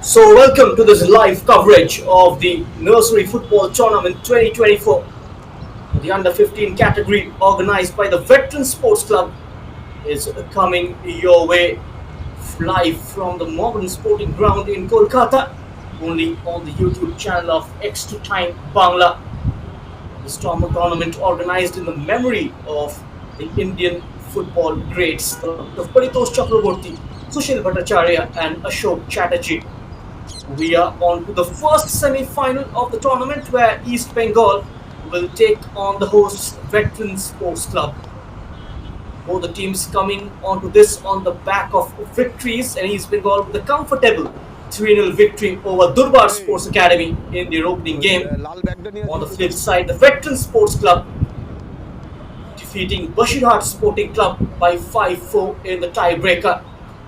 So, welcome to this live coverage of the Nursery Football Tournament 2024, the Under 15 category organized by the Veteran Sports Club is coming your way live from the Modern Sporting Ground in Kolkata, only on the YouTube channel of Extra Time Bangla. This tournament organized in the memory of the Indian football greats, the Paritosh Chakraborty, Sushil Bhattacharya, and Ashok Chatterjee. We are on to the first semi-final of the tournament where East Bengal will take on the hosts Veteran Sports Club. Both the teams coming onto this on the back of victories, and East Bengal with a comfortable 3-0 victory over Durbar Sports Academy in their opening game. On the flip side, the Veteran Sports Club defeating Bashirhat Sporting Club by 5-4 in the tiebreaker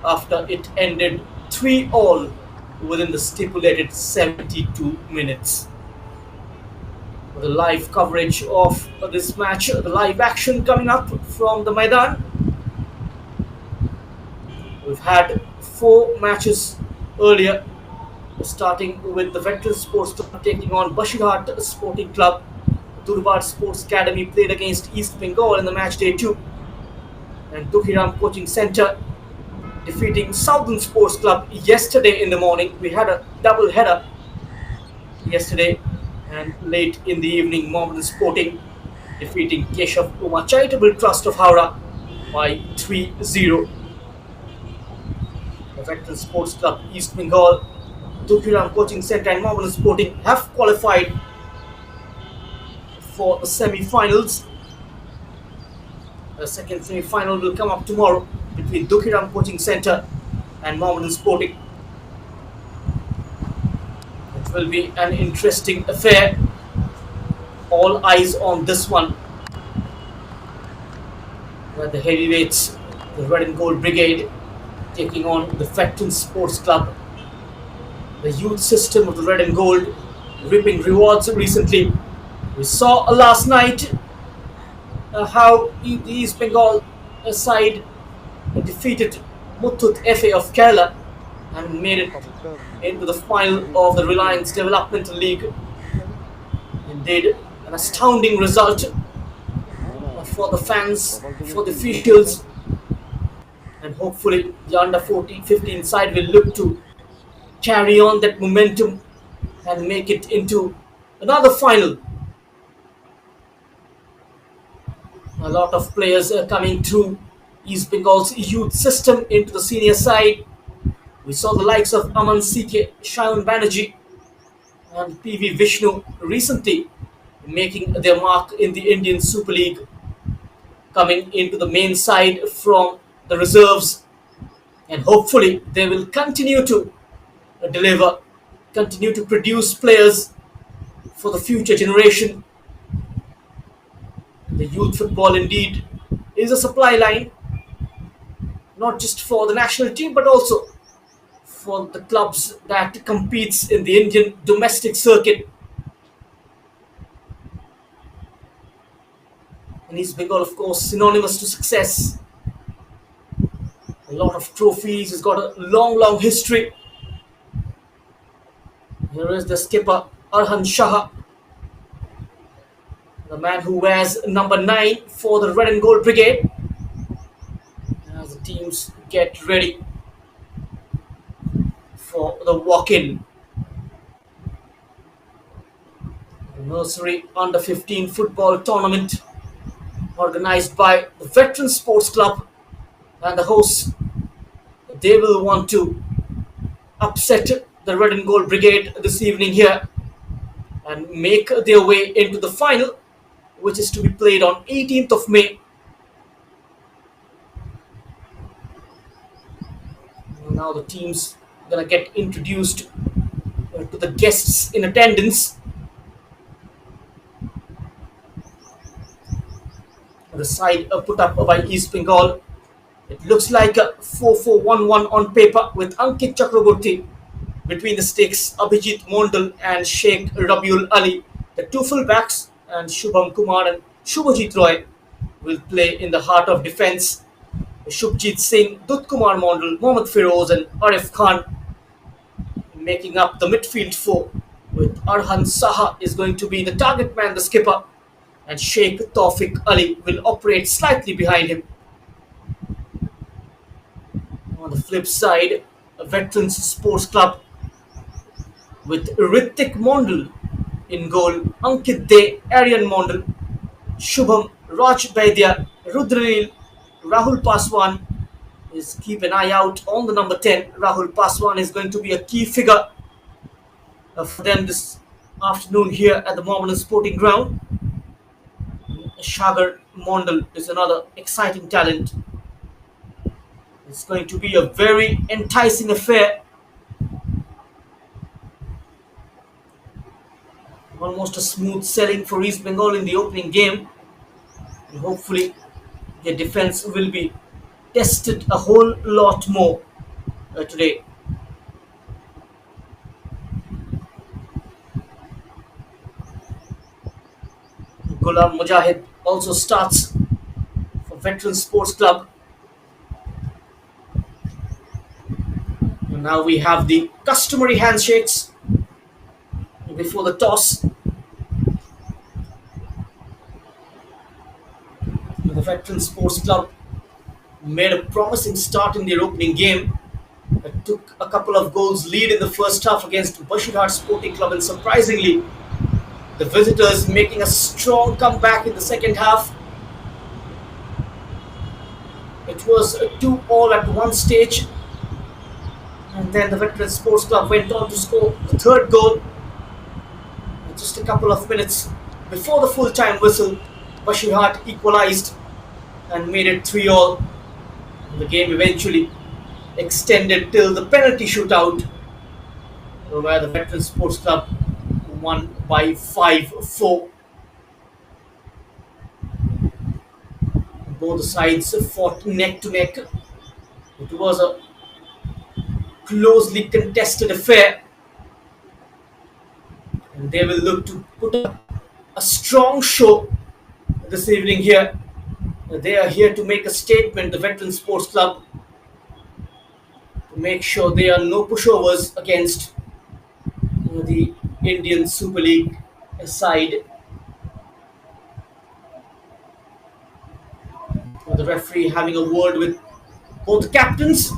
after it ended 3-all within the stipulated 72 minutes. The live coverage of this match, the live action coming up from the Maidan. We've had 4 matches earlier, starting with the Veteran Sports Club taking on Bashirhat Sporting Club. Durbar Sports Academy played against East Bengal in the match day 2, and Dukhiram Coaching Centre defeating Southern Sports Club yesterday in the morning. We had a double header yesterday, and late in the evening, Mohammedan Sporting defeating Keshav Kumar Charitable Trust of Howrah by 3-0. The Veteran Sports Club, East Bengal, Dukhiram Coaching Centre, and Mohammedan Sporting have qualified for the semi-finals. The second semi-final will come up tomorrow between Dukhiram Coaching Centre and Mohammedan Sporting. It will be an interesting affair. All eyes on this one, where the heavyweights, the Red and Gold Brigade, taking on the Veteran Sports Club. The youth system of the Red and Gold reaping rewards recently. We saw last night how the East Bengal side defeated Muthoot FA of Kerala and made it into the final of the Reliance Developmental League. Indeed, an astounding result for the fans, for the officials, and hopefully the under 15 side will look to carry on that momentum and make it into another final. A lot of players are coming through East Bengal's youth system into the senior side. We saw the likes of Aman CK, Shayan Banerjee, and PV Vishnu recently making their mark in the Indian Super League, coming into the main side from the reserves, and hopefully they will continue to deliver, continue to produce players for the future generation. The youth football indeed is a supply line, not just for the national team but also for the clubs that competes in the Indian domestic circuit. And East Bengal, of course, synonymous to success. A lot of trophies. He's got a long history. Here is the skipper, Arhan Shah, the man who wears number 9 for the Red and Gold Brigade, as the teams get ready for the walk-in. The Nursery Under 15 football tournament organized by the Veteran Sports Club and the hosts. They will want to upset the Red and Gold Brigade this evening here and make their way into the final, which is to be played on 18th of May. Now the team's gonna get introduced to the guests in attendance. The side put up by East Bengal. It looks like a 4-4-1-1 on paper with Ankit Chakraborty between the sticks, Abhijit Mondal and Sheikh Rabiul Ali, the two fullbacks, and Shubham Kumar and Shubhajit Roy will play in the heart of defence. Shubhjit Singh, Dut Kumar Mondal, Mohammad Feroz and Arif Khan making up the midfield four, with Arhan Saha is going to be the target man, the skipper, and Sheikh Tawfiq Ali will operate slightly behind him. On the flip side, a Veterans Sports Club with Ritik Mondal in goal, Ankit De, Aryan Mondal, Shubham, Raj Baidia, Rudranil, Rahul Paswan is keep an eye out on the number 10. Rahul Paswan is going to be a key figure for them this afternoon here at the Mohammedan Sporting Ground. Shagar Mondal is another exciting talent. It's going to be a very enticing affair. Almost a smooth sailing for East Bengal in the opening game. And hopefully their defense will be tested a whole lot more today. Ghulam Mujahid also starts for Veteran Sports Club. And now we have the customary handshakes before the toss. The Veteran Sports Club made a promising start in their opening game. It took a couple of goals lead in the first half against Bashirhat Sporting Club, and surprisingly, the visitors making a strong comeback in the second half. It was a 2-all at one stage, and then the Veteran Sports Club went on to score the third goal. Just a couple of minutes before the full-time whistle, Bashirhat equalised and made it 3-all. The game eventually extended till the penalty shootout, where the Veteran Sports Club won by 5-4. Both sides fought neck to neck. It was a closely contested affair, and they will look to put up a strong show this evening here. They are here to make a statement, the Veteran Sports Club, to make sure there are no pushovers against the Indian Super League side. The referee having a word with both the captains.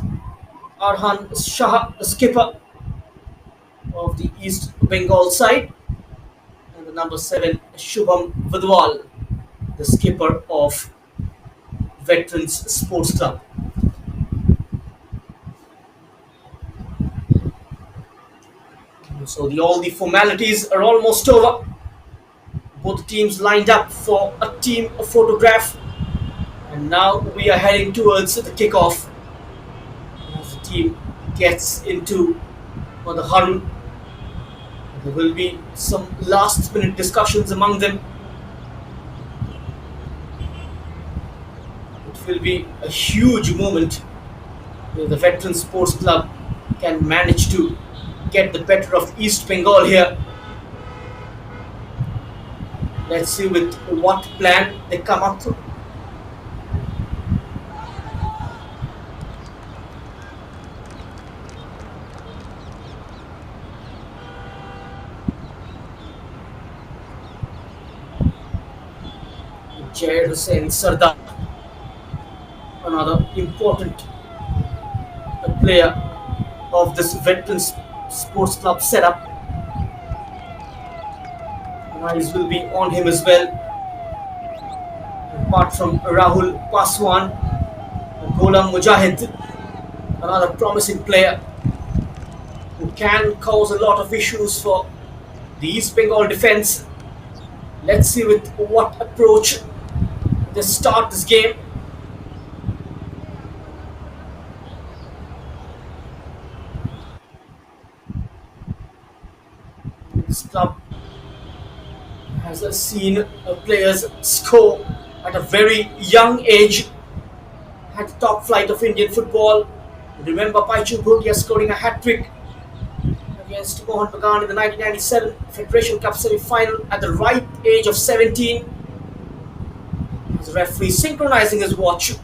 Arhan Shah, the skipper of the East Bengal side, and the number 7, Shubham Vidwal, the skipper of Veterans Sports Club. So all the formalities are almost over. Both teams lined up for a team photograph, and now we are heading towards the kickoff. As the team gets into the huddle, there will be some last-minute discussions among them. It will be a huge moment where the Veteran Sports Club can manage to get the better of East Bengal here. Let's see with what plan they come up with. Jai Hussain Sardar, another important player of this Veterans Sports Club setup. Eyes will be on him as well. Apart from Rahul Paswan, Ghulam Mujahid, another promising player who can cause a lot of issues for the East Bengal defense. Let's see with what approach they start this game. This club has seen players score at a very young age at the top flight of Indian football. Remember Paichu Bhutia scoring a hat-trick against Mohan Bagan in the 1997 Federation Cup semi-final at the ripe age of 17. The referee synchronizing his watch.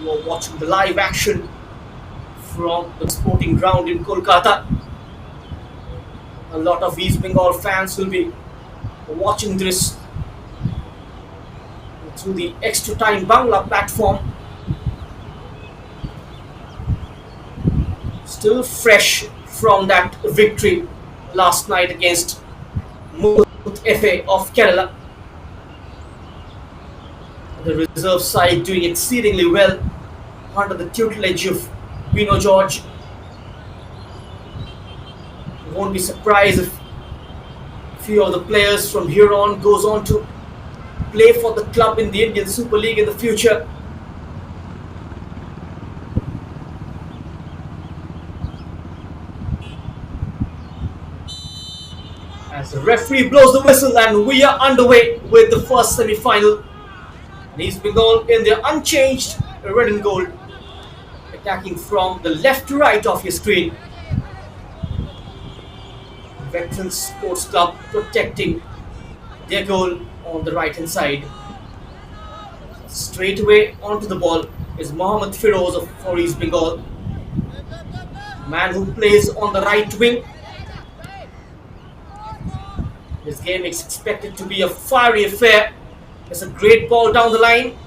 You are watching the live action from the sporting ground in Kolkata. A lot of East Bengal fans will be watching this through the Extra Time Bangla platform. Still fresh from that victory last night against Murth FA of Kerala. The reserve side doing exceedingly well under the tutelage of Vino George. Won't be surprised if a few of the players from here on goes on to play for the club in the Indian Super League in the future. As the referee blows the whistle and we are underway with the first semi-final. East Bengal in their unchanged red and gold, attacking from the left to right of your screen. Veterans Sports Club protecting their goal on the right hand side. Straight away onto the ball is Mohammad Firoz for East Bengal, man who plays on the right wing. This game is expected to be a fiery affair. It's a great ball down the line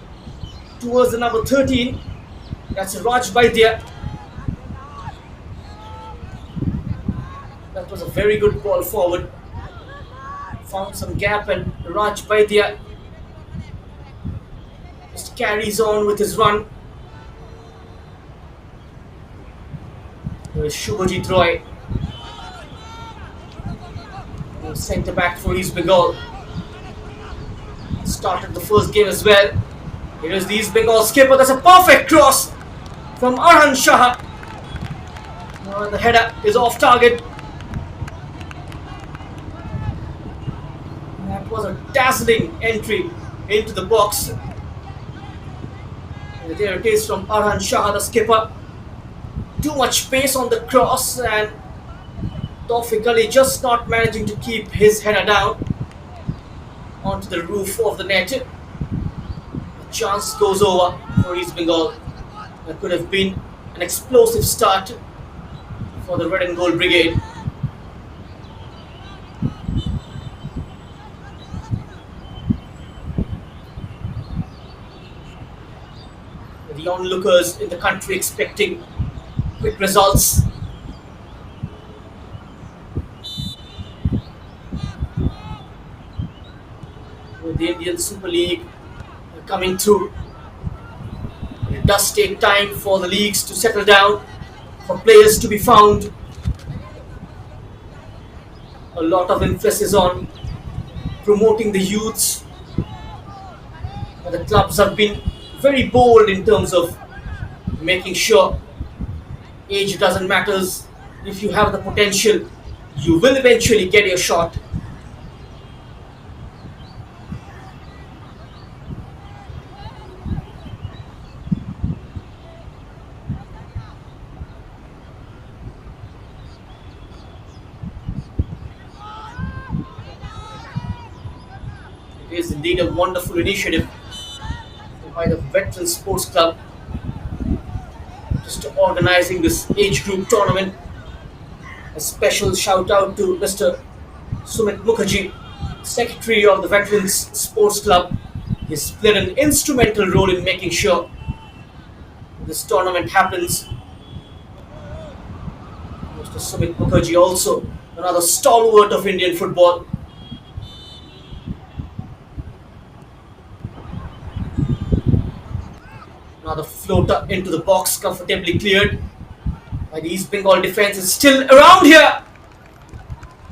towards the number 13. That's Raj Vaidya. That was a very good ball forward. Found some gap and Raj Vaidya just carries on with his run. There is Shubhajit Roy, centre back for East Bengal. Started the first game as well. Here is the East Bengal skipper. That's a perfect cross from Arhan Shah. The header is off target. That was a dazzling entry into the box. And there it is from Arhan Shah, the skipper. Too much pace on the cross and Tawfiq Ali just not managing to keep his header down onto the roof of the net. A chance goes over for East Bengal. That could have been an explosive start for the red and gold brigade. The onlookers in the country expecting quick results. With the Indian Super League coming through, it does take time for the leagues to settle down, for players to be found. A lot of emphasis on promoting the youths. The clubs have been very bold in terms of making sure age doesn't matter. If you have the potential, you will eventually get your shot. It is indeed a wonderful initiative by the Veteran Sports Club, just organizing this age group tournament. A special shout out to Mr. Sumit Mukherjee, Secretary of the Veterans Sports Club. He's played an instrumental role in making sure this tournament happens. Mr. Sumit Mukherjee also another stalwart of Indian football. Another floater into the box, comfortably cleared. And the East Bengal defense is still around here.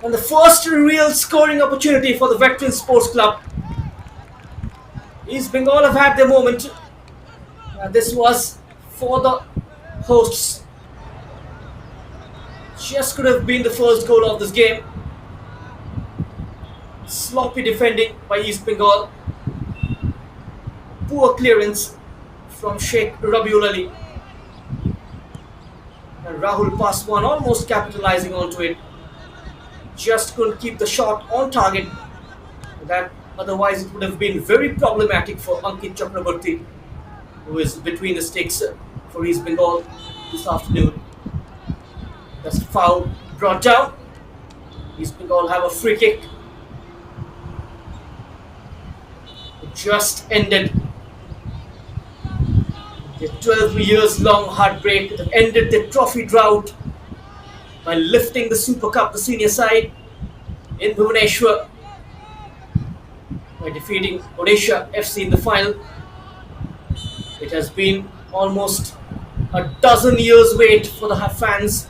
And the first real scoring opportunity for the Veteran Sports Club. East Bengal have had their moment. This was for the hosts. Just could have been the first goal of this game. Sloppy defending by East Bengal. Poor clearance from Sheikh Rabiul Ali. And Rahul Paswan almost capitalizing onto it. Just couldn't keep the shot on target. That otherwise it would have been very problematic for Ankit Chakraborty. who is between the sticks for East Bengal this afternoon. That's a foul brought down. East Bengal have a free kick. It just ended. The 12 years long heartbreak that ended the trophy drought by lifting the Super Cup, the senior side, in Bhubaneswar by defeating Odisha FC in the final. It has been almost a dozen years wait for the fans,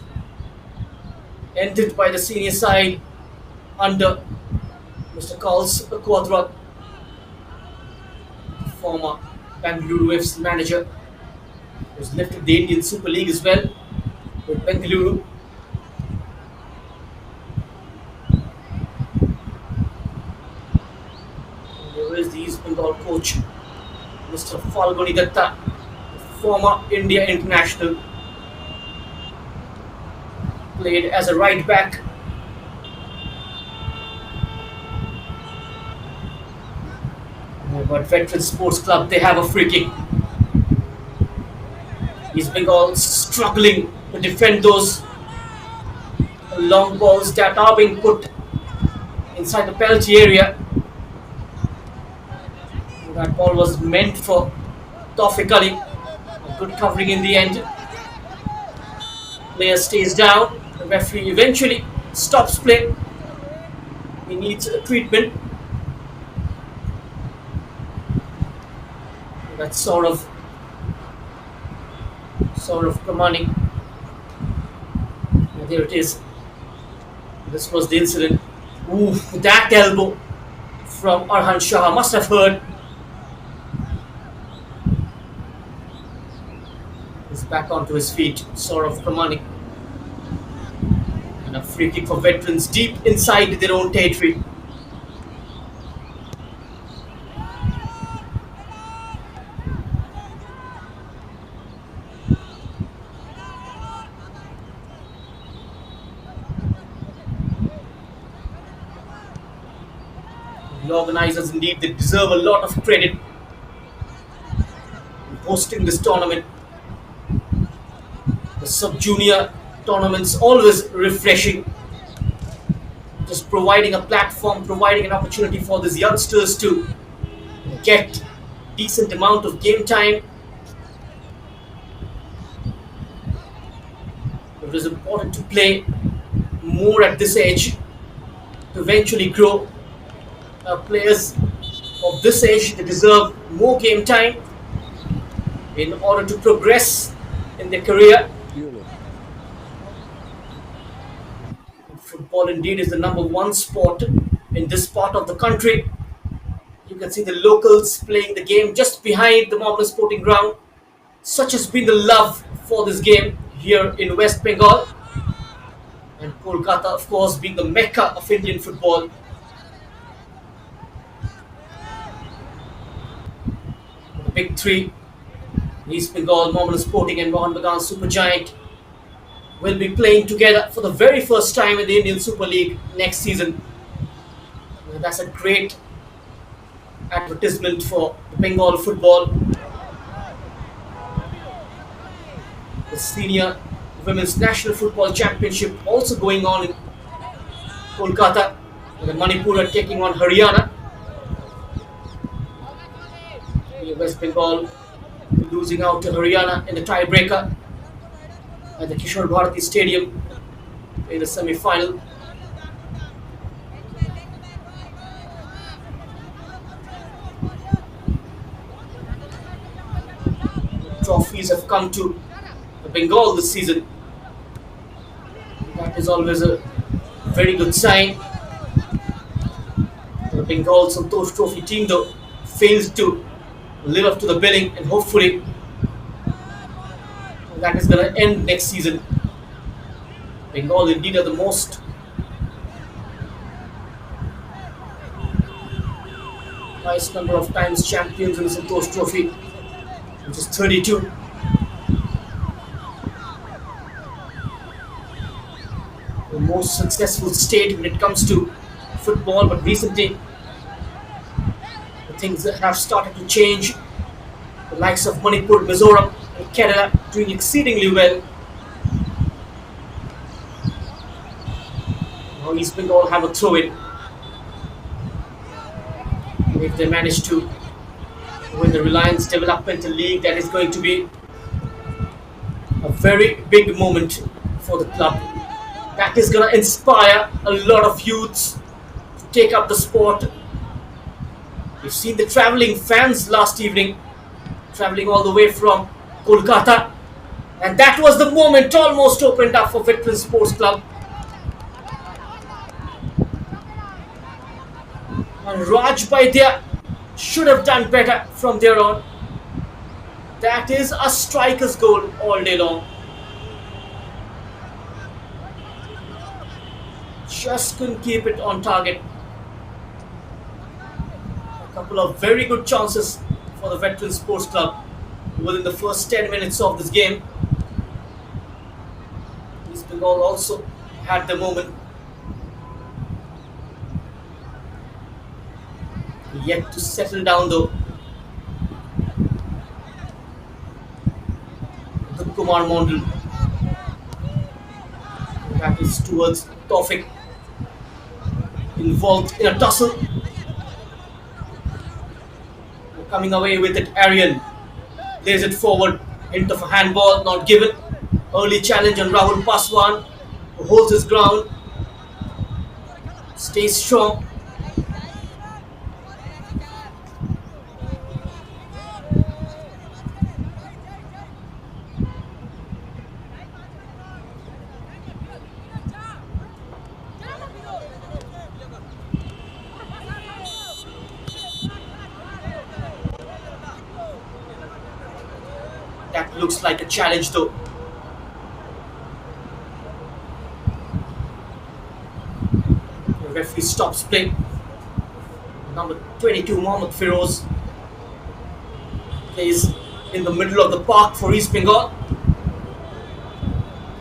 ended by the senior side under Mr. Carlos Quadra, former Bengaluru FC manager, who's lifted the Indian Super League as well with Bengaluru. There is the East Bengal coach, Mr. Falguni Datta, former India international, played as a right back. But Veteran Sports Club, they have a free kick. East Bengal struggling to defend those long balls that are being put inside the penalty area. That ball was meant for Tawfiq Ali. A good covering in the end. Player stays down. The referee eventually stops play. He needs a treatment. That's sort of commanding. There it is. This was the incident. Ooh, that elbow from Arhan Shah must have hurt. He's back onto his feet, sort of commanding. And a free kick for Veterans deep inside their own territory. The organizers indeed, they deserve a lot of credit in hosting this tournament. The sub-junior tournaments always refreshing, just providing a platform, providing an opportunity for these youngsters to get decent amount of game time. It is important to play more at this age to eventually grow. Players of this age, they deserve more game time in order to progress in their career. Football indeed is the number one sport in this part of the country. You can see the locals playing the game just behind the Mohammed Sporting Ground. Such has been the love for this game here in West Bengal. And Kolkata, of course, being the mecca of Indian football. The big three, East Bengal, Mohammed Sporting and Mohan Bagan Supergiant, will be playing together for the very first time in the Indian Super League next season. And that's a great advertisement for Bengal football. The Senior Women's National Football Championship also going on in Kolkata. The Manipur are taking on Haryana. West Bengal losing out to Haryana in the tiebreaker at the Kishore Bharati Stadium in the semi-final. Trophies have come to Bengal this season. That is always a very good sign. The Bengal Santosh Trophy team, though, fails to live up to the billing, and hopefully that is going to end next season. Bengal indeed are the most highest number of times champions in the Santosh Trophy, which is 32. The most successful state when it comes to football, but recently the things that have started to change. The likes of Manipur, Mizoram, and Kerala doing exceedingly well. Now East Bengal have a throw in. If they manage to win the Reliance Developmental League, that is going to be a very big moment for the club. That is going to inspire a lot of youths to take up the sport. We've seen the travelling fans last evening, travelling all the way from Kolkata, and that was the moment almost opened up for Veteran Sports Club. And Raj Baidya should have done better from there on. That is a striker's goal all day long. Just couldn't keep it on target. A couple of very good chances for the Veteran Sports Club within the first 10 minutes of this game. East Bengal also had the moment. Yet to settle down though. The Kumar Mondal. That is towards Tawfiq. Involved in a tussle. Coming away with it, Aryan plays it forward. Hint of a handball, not given. Early challenge on Rahul Paswan, who holds his ground. Stays strong. That looks like a challenge though. The referee stops play. Number 22, Mohammad Firoz, plays in the middle of the park for East Bengal.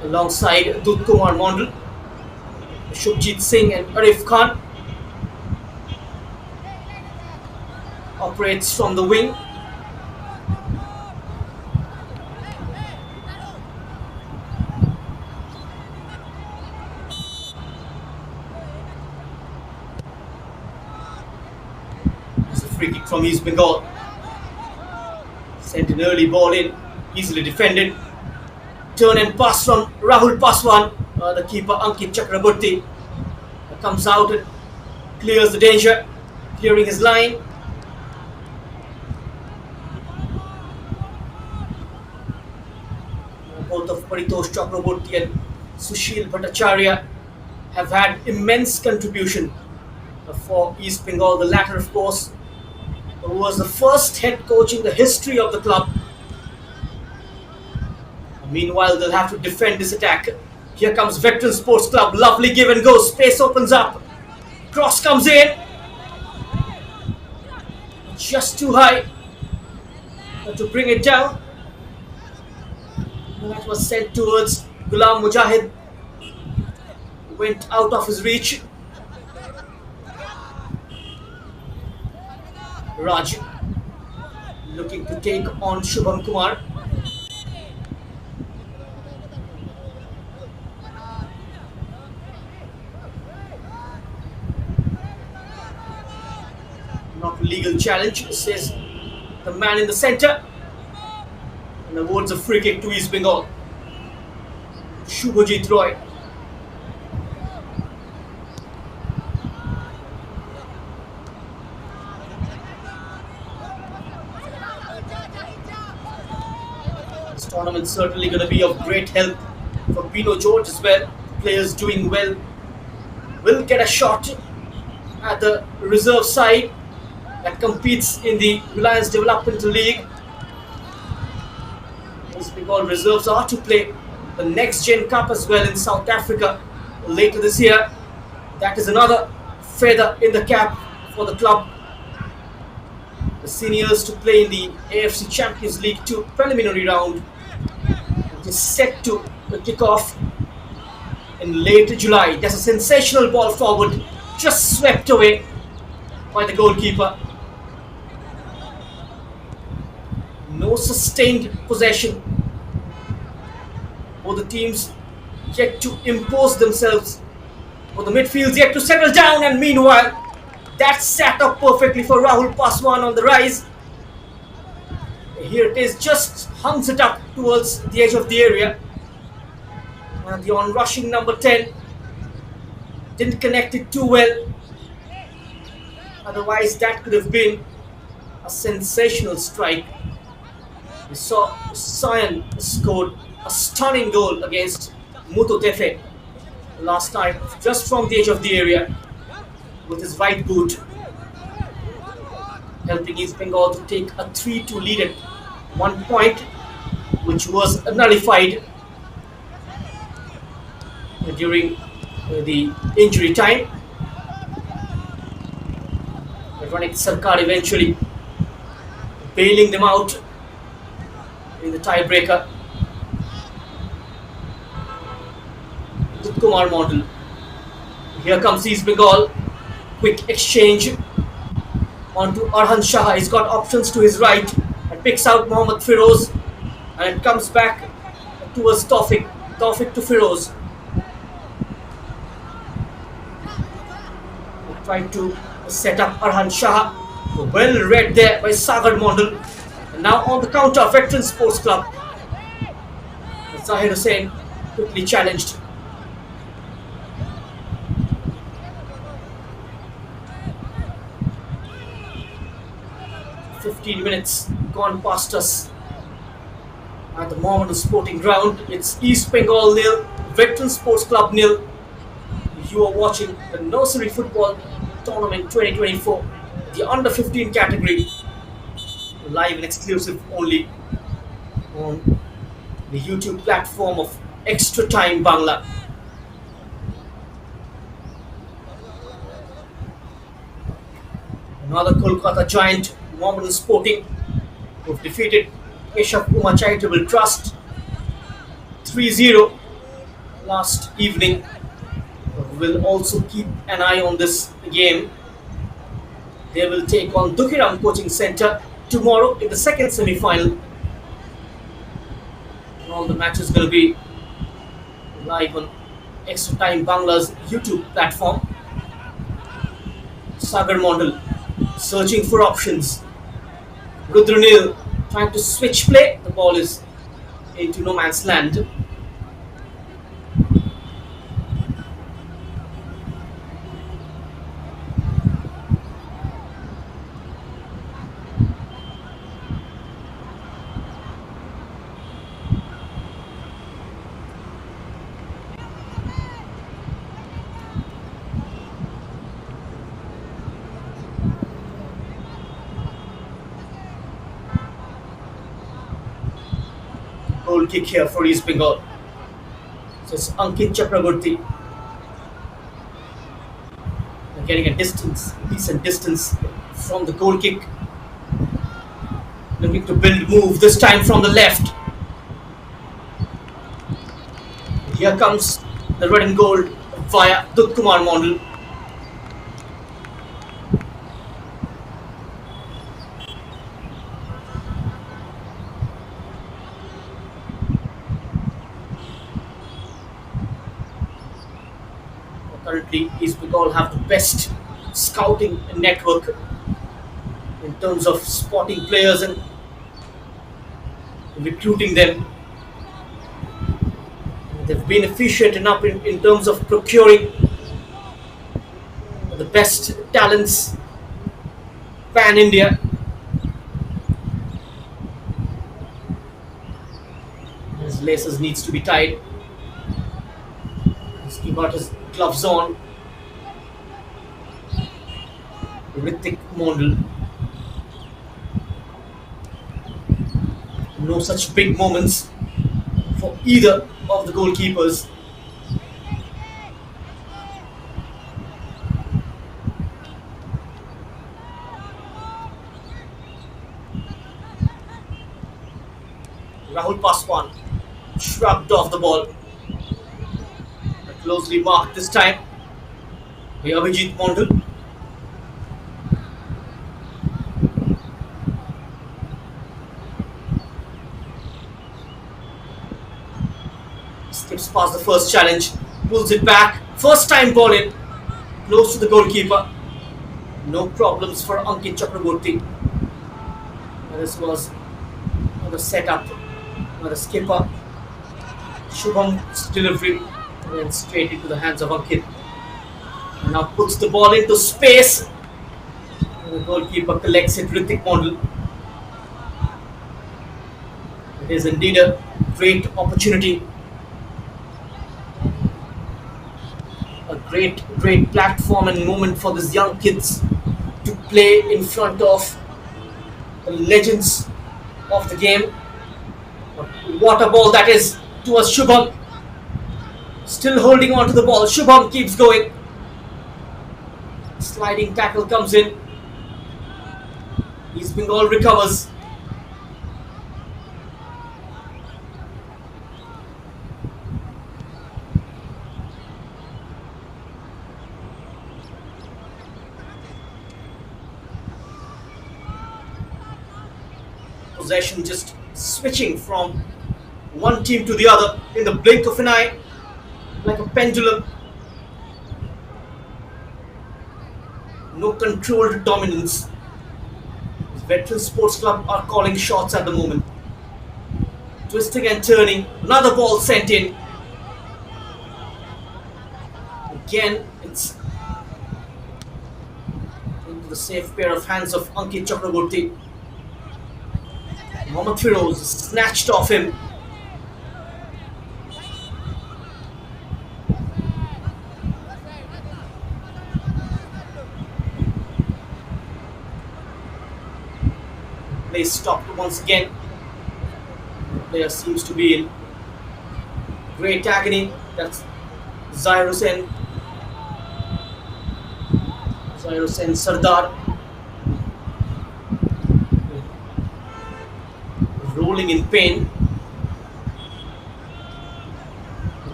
Alongside Dud Kumar Mondal, Shubjit Singh and Arif Khan. Operates from the wing. Free kick from East Bengal. Sent an early ball in, easily defended. Turn and pass from Rahul Paswan. The keeper Ankit Chakraborty comes out and clears the danger, clearing his line. Both of Paritosh Chakraborty and Sushil Bhattacharya have had immense contribution for East Bengal. The latter, of course, who was the first head coach in the history of the club. Meanwhile, they'll have to defend this attack. Here comes Veteran Sports Club. Lovely give and go. Space opens up. Cross comes in. Just too high to bring it down. That was sent towards Ghulam Mujahid. Went out of his reach. Raj looking to take on Shubham Kumar. Not a legal challenge, says the man in the centre. And awards a free kick to East Bengal. Shubhajit Roy. Tournament certainly going to be of great help for Pino George as well. Players doing well will get a shot at the reserve side that competes in the Reliance Developmental League. East Bengal reserves are to play the Next Gen Cup as well in South Africa later this year. That is another feather in the cap for the club. The seniors to play in the AFC Champions League 2 preliminary round, which is set to kick off in late July. There's a sensational ball forward, just swept away by the goalkeeper. No sustained possession. Both the teams yet to impose themselves. Both the midfields yet to settle down, and meanwhile, that's set up perfectly for Rahul Paswan on the rise. Here it is, just hunts it up towards the edge of the area. And the on-rushing number 10 didn't connect it too well. Otherwise, that could have been a sensational strike. We saw Sion scored a stunning goal against Mutotefe last night, just from the edge of the area with his right boot, helping East Bengal to take a 3-2 lead at one point, which was nullified during the injury time. Running Sarkar eventually bailing them out in the tiebreaker. Kumar Mondal. Here comes East Bengal. Quick exchange onto Arhan Shah. He's got options to his right and picks out Mohammad Firoz, and it comes back towards Tawfiq. Tawfiq to Firoz. Tried to set up Arhan Shah. Well read there by Sagar Mondal. And now on the counter, Veteran Sports Club. Zahir Hussain quickly challenged. "15 minutes gone past us at the Mohammedan Sporting Ground. It's East Bengal nil, Veteran Sports Club nil. You are watching the Nursery Football Tournament 2024, the under 15 category, live and exclusive only on the YouTube platform of Extra Time Bangla." Another Kolkata giant, Mohammedan Sporting, who've defeated Keshav Kumar Charitable Trust 3-0 last evening. Will also keep an eye on this game. They will take on Dukiram Coaching Centre tomorrow in the second semi-final. All the matches will be live on Extra Time Bangla's YouTube platform. Sagar Mondal searching for options. Rudranil trying to switch play. The ball is into no man's land. Goal kick here for East Bengal. So it's Ankit Chakraborty. They're getting a decent distance from the goal kick. Looking to build move, this time from the left. Here comes the red and gold via Kumar Mondal. Currently, East Bengal have the best scouting network in terms of spotting players and recruiting them. They've been efficient enough in terms of procuring the best talents pan India. His laces needs to be tied. He got his gloves on. Ritik Mondal. No such big moments for either of the goalkeepers. Rahul Paswan shrugged off the ball. Closely marked this time by Abhijit Mondal. skips past the first challenge, pulls it back. First time ball in, close to the goalkeeper. No problems for Ankit Chakraborty. This was the setup, the skipper. Shubham's delivery went straight into the hands of Ankit. And now puts the ball into space. And the goalkeeper collects it, Ritik Mondal. It is indeed a great opportunity. A great platform and moment for these young kids to play in front of the legends of the game. What a ball that is towards Shubham. Still holding on to the ball. Shubham keeps going. Sliding tackle comes in. East Bengal recovers. Possession just switching from one team to the other in the blink of an eye, like a pendulum. No controlled dominance. Veteran Sports Club are calling shots at the moment. Twisting and turning, another ball sent in. Again, it's into the safe pair of hands of Ankit Chakraborty. Mohammad Firoz snatched off him. Play stopped once again. The player seems to be in great agony. That's Zahir Hussain. Zahir Hussain Sardar. Rolling in pain.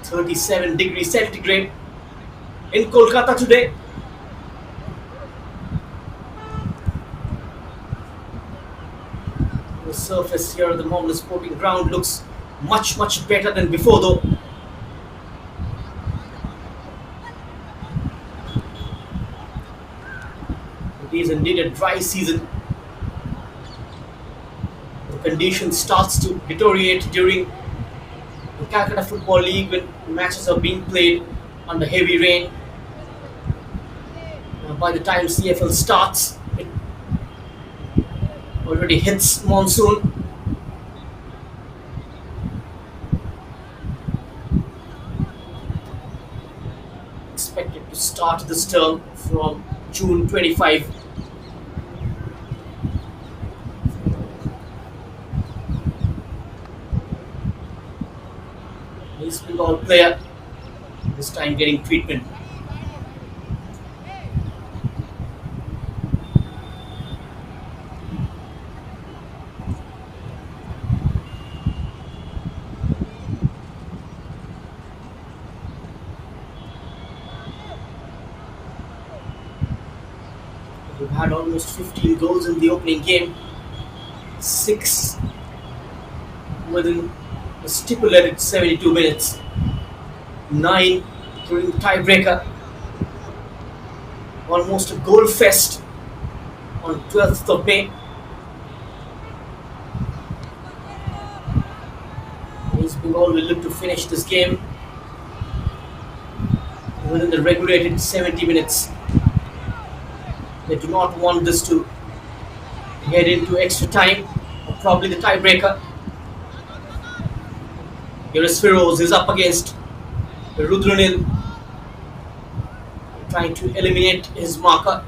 37 degrees centigrade in Kolkata today. The surface here at the Mohammed Sporting Ground looks much better than before though. It is indeed a dry season. The condition starts to deteriorate during the Calcutta Football League when matches are being played under heavy rain. By the time CFL starts, it already hits monsoon. Expected to start this term from June 25. East Bengal player, this time getting treatment. We've had almost 15 goals in the opening game, 6 within the stipulated 72 minutes, 9 during the tiebreaker. Almost a goal fest on 12th of May. East Bengal will look to finish this game within the regulated 70 minutes. They do not want this to head into extra time or probably the tiebreaker. Here is Firoz, is up against Rudranil, trying to eliminate his marker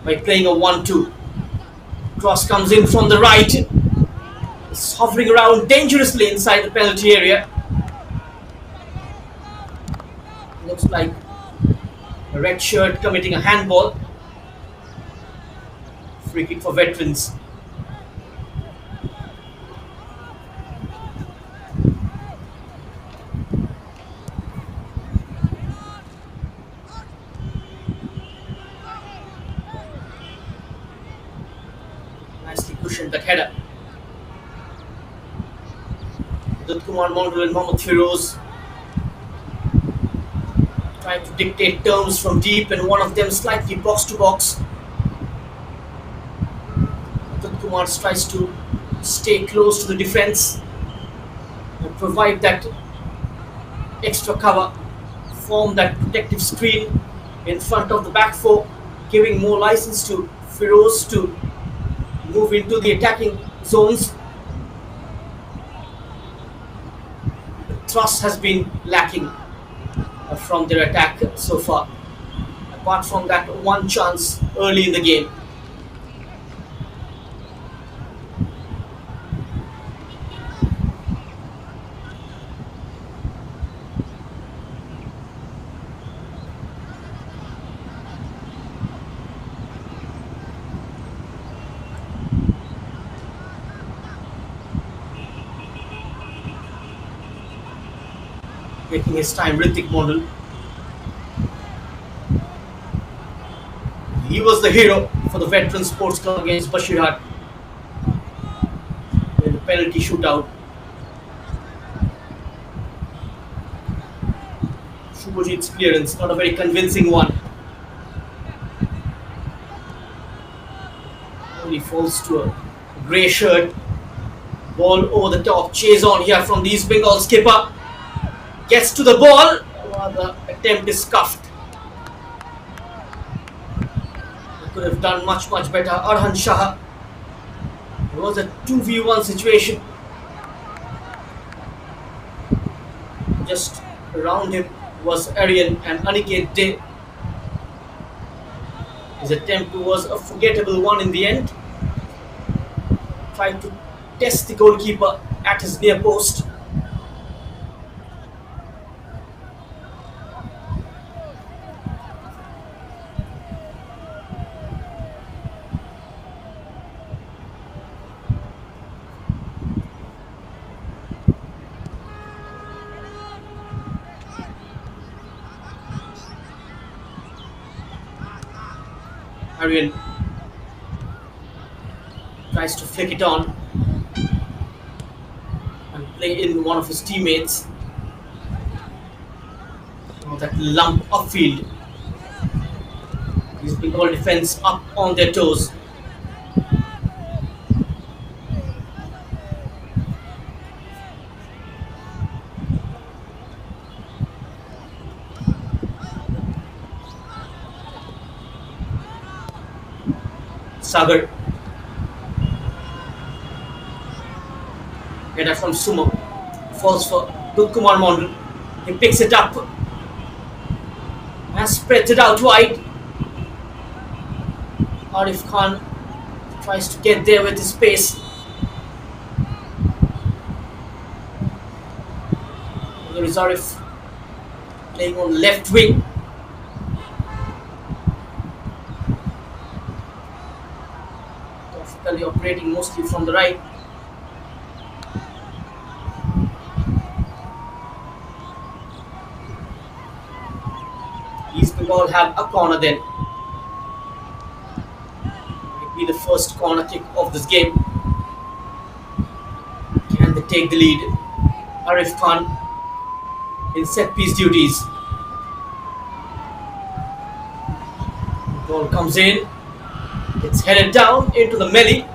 by playing a 1-2. Cross comes in from the right. It's hovering around dangerously inside the penalty area. Looks like a red shirt committing a handball. Free kick for veterans. Nicely cushioned that header. Kumar Mondal and Mohammad Firoz trying to dictate terms from deep, and one of them slightly box to box. Kumar tries to stay close to the defense and provide that extra cover, form that protective screen in front of the back four, giving more license to Firoz to move into the attacking zones. The thrust has been lacking from their attack so far, apart from that one chance early in the game. Taking his time, Ritik Mondal. He was the hero for the Veteran Sports Club against Bashirat in the penalty shootout. Shubhajit's clearance, not a very convincing one. Only falls to a grey shirt. Ball over the top, chase on here from the East Bengal skipper. Gets to the ball, the attempt is scuffed. He could have done much better. Arhan Shah. It was a 2v1 situation. Just around him was Aryan and Aniket Dey. His attempt was a forgettable one in the end. Tried to test the goalkeeper at his near post. Aryan tries to flick it on and play in one of his teammates. That lump upfield. His Bengal defense up on their toes. Sagar. Header from Sumo. Falls for Kumar Mondal. He picks it up and spreads it out wide. Arif Khan tries to get there with his pace. There is Arif playing on left wing. Operating mostly from the right. East Bengal have a corner then. It will be the first corner kick of this game. Can they take the lead? Arif Khan in set piece duties. The ball comes in. It's headed down into the melee.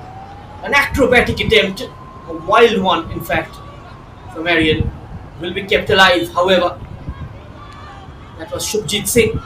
An acrobatic attempt, a wild one in fact, from Aryan. Will be kept alive, however. That was Shubhajit Singh.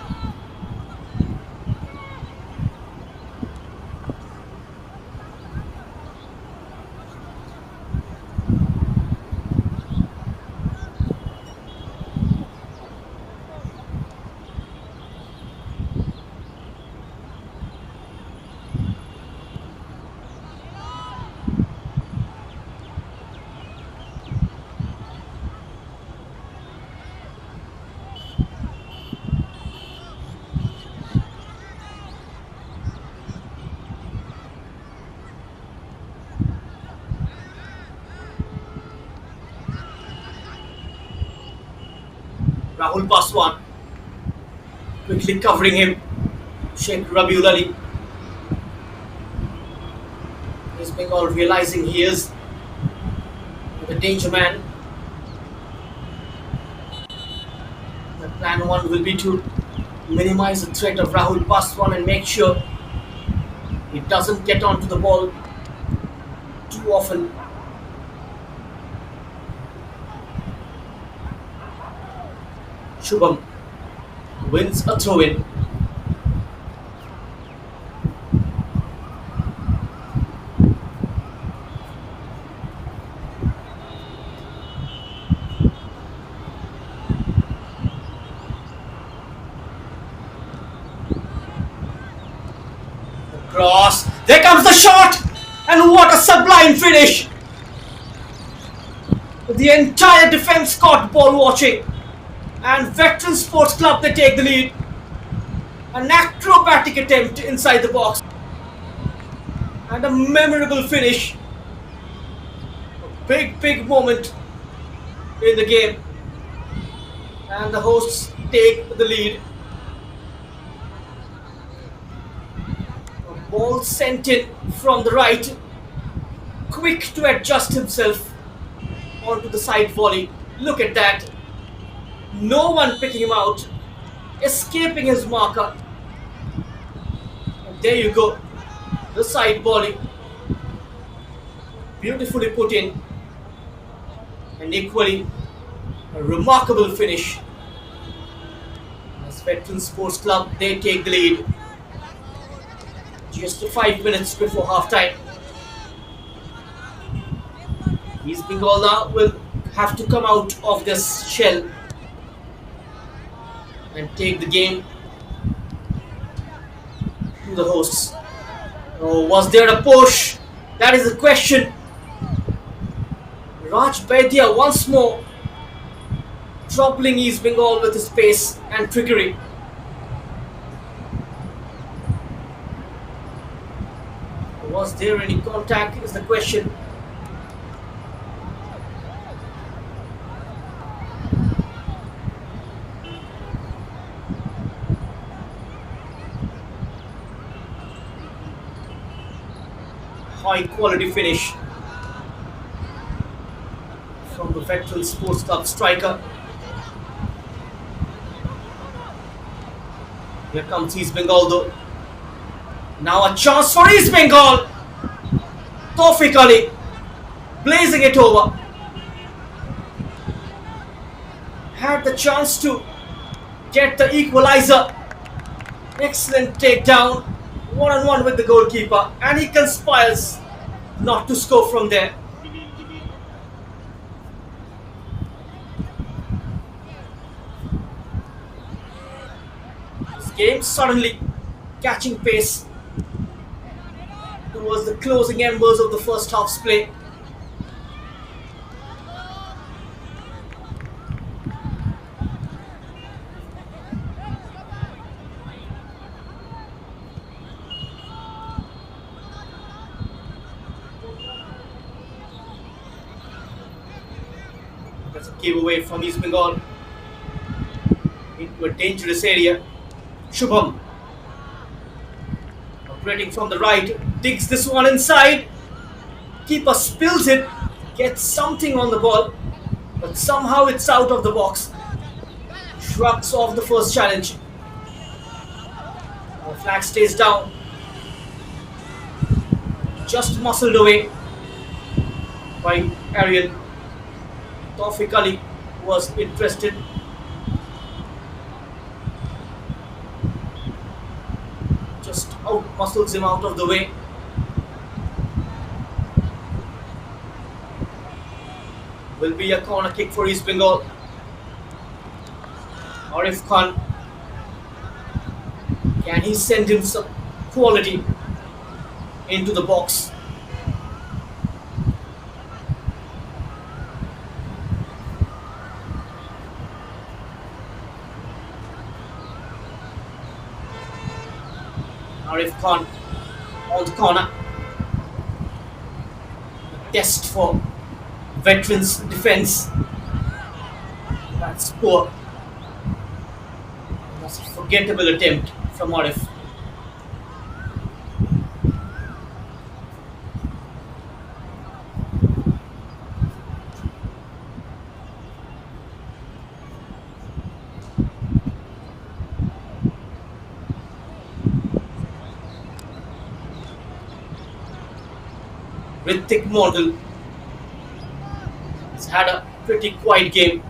Rahul Paswan quickly covering him. Sheikh Rabiul Ali. East Bengal realizing he is the danger man. The Plan 1 will be to minimize the threat of Rahul Paswan and make sure he doesn't get onto the ball too often. Shubham wins a throw in. Cross. There comes the shot! And what a sublime finish! The entire defense caught ball watching. And Veteran Sports Club, they take the lead. An acrobatic attempt inside the box. And a memorable finish. A big moment in the game. And the hosts take the lead. A ball sent in from the right. Quick to adjust himself onto the side volley. Look at that. No one picking him out. Escaping his marker. And there you go. The side volley. Beautifully put in. And equally a remarkable finish. As Veteran Sports Club, they take the lead. Just 5 minutes before half time. East Bengal now will have to come out of this shell and take the game to the hosts. Oh, was there a push? That is the question. Raj Baidia once more troubling East Bengal with his pace and trickery. Was there any contact is the question. High quality finish from the Veteran Sports Club striker. Here comes East Bengal though. Now a chance for East Bengal. Tawfiq Ali blazing it over. Had the chance to get the equalizer. Excellent takedown. One-on-one with the goalkeeper, and he conspires not to score from there. This game suddenly catching pace towards the closing embers of the first half's play. That's a giveaway from East Bengal into a dangerous area. Shubham operating from the right, digs this one inside. Keeper spills it, gets something on the ball, but somehow it's out of the box. Shrugs off the first challenge. The flag stays down. Just muscled away by Ariel. Tawfiq Ali was interested. Just out-muscles him out of the way. Will be a corner kick for East Bengal. Arif Khan. Can he send him some quality into the box? Arif Khan on the corner. A test for Veterans defense. That's poor. That's a forgettable attempt from Arif. Ritik model has had a pretty quiet game.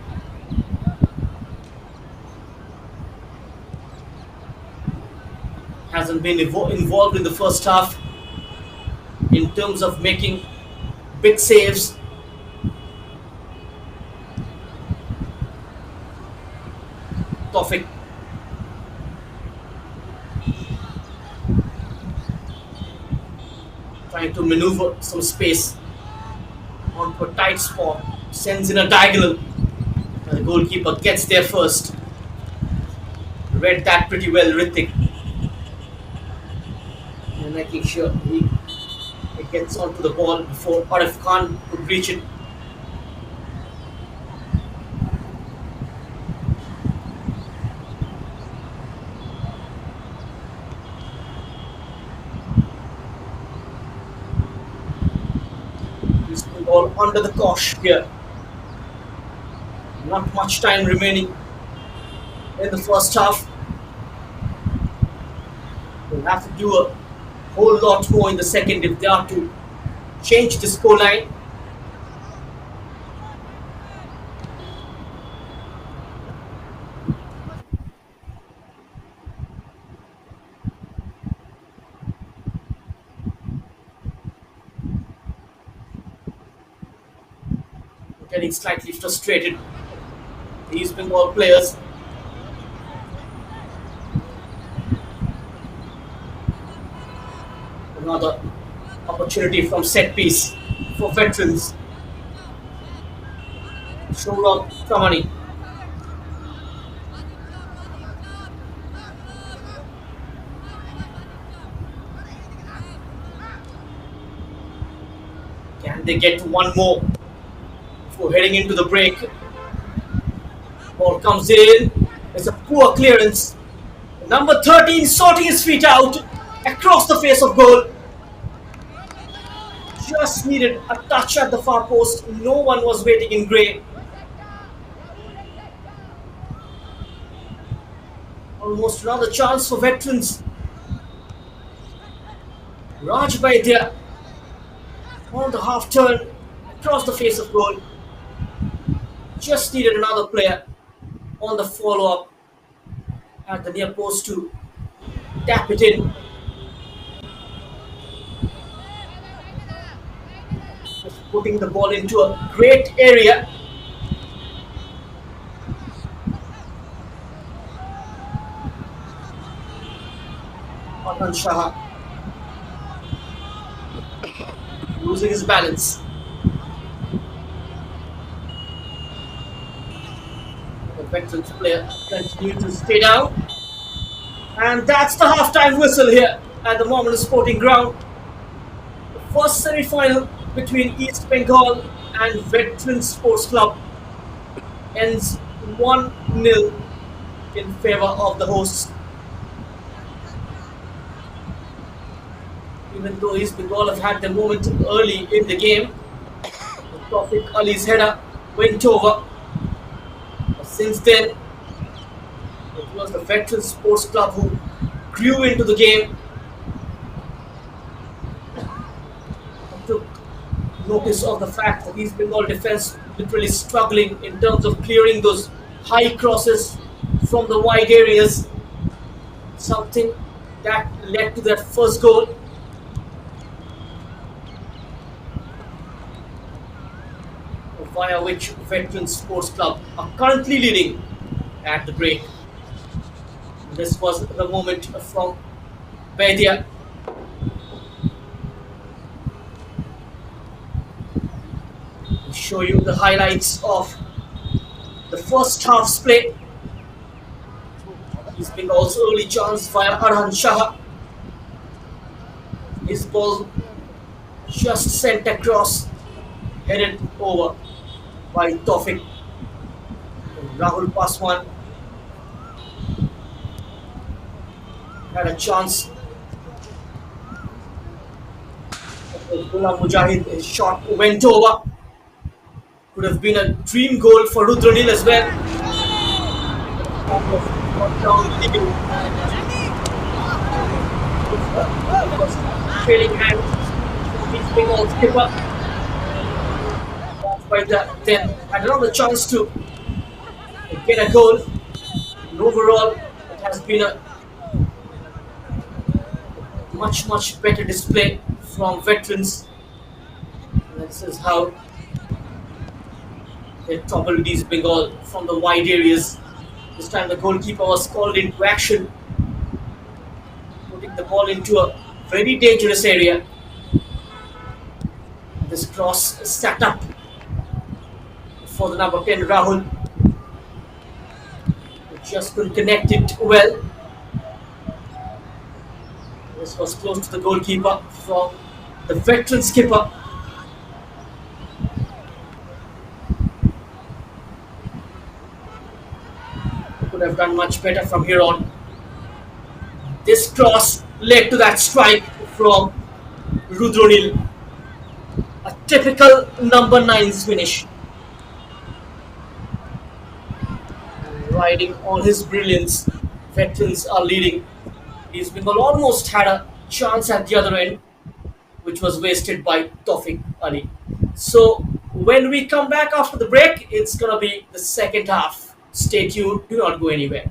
Hasn't been involved in the first half in terms of making big saves. Tofik trying to maneuver some space onto a tight spot, sends in a diagonal. And the goalkeeper gets there first. Read that pretty well, Ritik, and making sure he gets onto the ball before Arif Khan could reach it. He's the ball under the cosh here. Not much time remaining in the first half. They'll have to do a whole lot more in the second if they are to change the scoreline. Getting slightly frustrated. These Bengal players. Another opportunity from set piece for veterans. Shourab Kamani. Can they get one more before heading into the break? Ball comes in. It's a poor clearance. Number 13 sorting his feet out across the face of goal. Just needed a touch at the far post. No one was waiting in grey. Almost another chance for veterans. Raj Vaidya on the half turn across the face of goal. Just needed another player on the follow up at the near post to tap it in. Just putting the ball into a great area. Arhan Shah losing his balance. The veterans player continues to stay down. And that's the half-time whistle here at the Moment Sporting Ground. The first semi-final between East Bengal and Veterans Sports Club ends 1-0 in favour of the hosts. Even though East Bengal have had their moment early in the game, Tawfiq Ali's header went over. But since then, it was the Veterans Sports Club who grew into the game. Took notice of the fact that East Bengal defence literally struggling in terms of clearing those high crosses from the wide areas. Something that led to that first goal. Via which Veterans Sports Club are currently leading at the break. This was the moment from Baidia. I'll show you the highlights of the first half's play. He's been also early chance via Arhan Shah. His ball just sent across, headed over by Tawfiq. Rahul Paswan had a chance. Ghulam Mujahid, his shot went over. Could have been a dream goal for Rudranil as well. Trailing hand. He's being all skipper. but then had another chance to get a goal. And overall, it has been a much better display from veterans. And this is how they toppled these Bengal from the wide areas. This time the goalkeeper was called into action, putting the ball into a very dangerous area. This cross is set up for the number 10 Rahul, who just couldn't connect it well. This was close to the goalkeeper from the veteran skipper. Could have done much better from here on. This cross led to that strike from Rudronil. A typical number nine's finish. Riding on his brilliance, veterans are leading. East Bengal almost had a chance at the other end, which was wasted by Tawfiq Ali. So when we come back after the break, it's gonna be the second half. Stay tuned, do not go anywhere.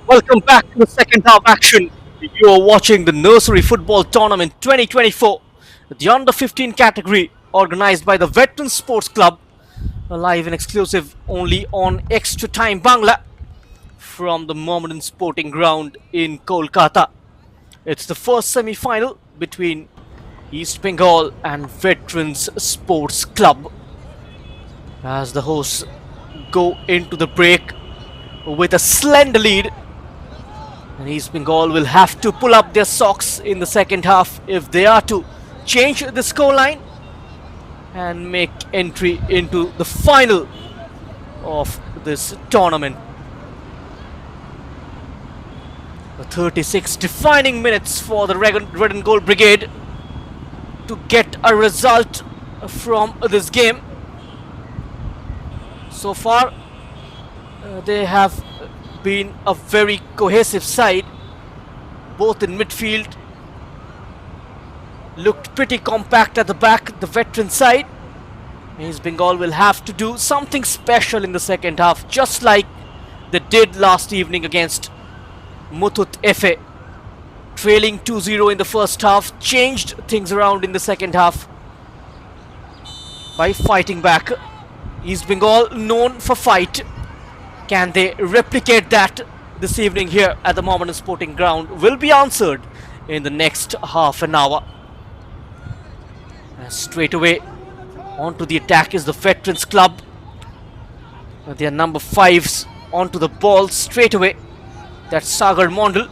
Welcome back to the second half action. You are watching the Nursery Football Tournament 2024, the under 15 category organized by the Veteran Sports Club, live and exclusive only on Extra Time Bangla from the Mohammedan Sporting Ground in Kolkata. It's the first semi final between East Bengal and Veterans Sports Club as the hosts go into the break with a slender lead. And East Bengal will have to pull up their socks in the second half if they are to change the scoreline and make entry into the final of this tournament. The 36 defining minutes for the Red and Gold Brigade to get a result from this game. So far, they have been a very cohesive side, both in midfield. Looked pretty compact at the back, the veteran side. East Bengal will have to do something special in the second half, just like they did last evening against Mutut Efe. Trailing 2-0 in the first half, changed things around in the second half by fighting back. East Bengal known for fight. Can they replicate that this evening here at the Mohammedan Sporting Ground will be answered in the next half an hour. And straight away onto the attack is the Veterans Club. Their number 5s onto the ball straight away. That's Sagar Mondal.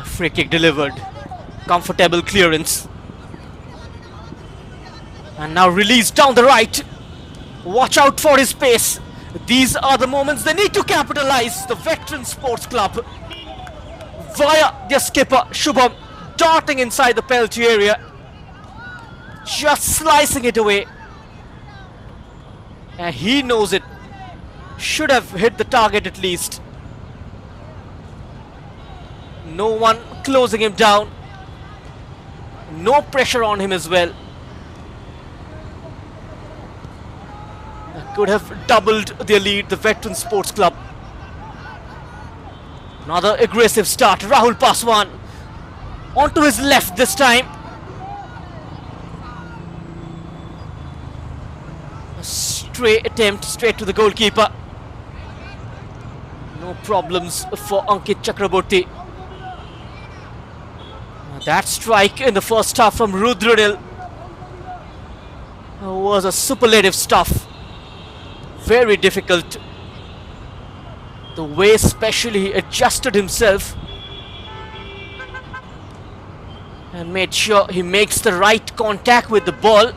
Free kick delivered. Comfortable clearance. And now released down the right. Watch out for his pace. These are the moments they need to capitalize. The Veteran Sports Club via their skipper Shubham darting inside the penalty area. Just slicing it away. And he knows it. Should have hit the target at least. No one closing him down. No pressure on him as well. Could have doubled their lead, the Veteran Sports Club. Another aggressive start. Rahul Paswan onto his left this time. A stray attempt straight to the goalkeeper. No problems for Ankit Chakraborty. That strike in the first half from Rudranil was a superlative stuff. Very difficult. The way especially he adjusted himself and made sure he makes the right contact with the ball.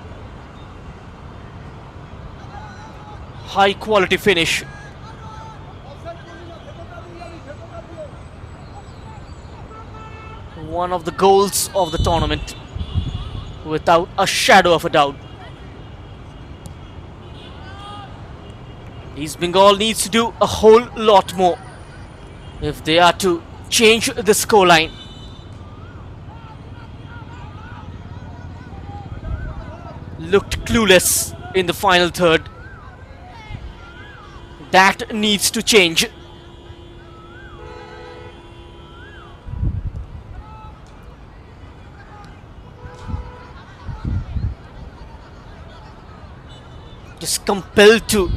High quality finish. One of the goals of the tournament, without a shadow of a doubt. East Bengal needs to do a whole lot more if they are to change the scoreline. Looked clueless in the final third. That needs to change. Just compelled to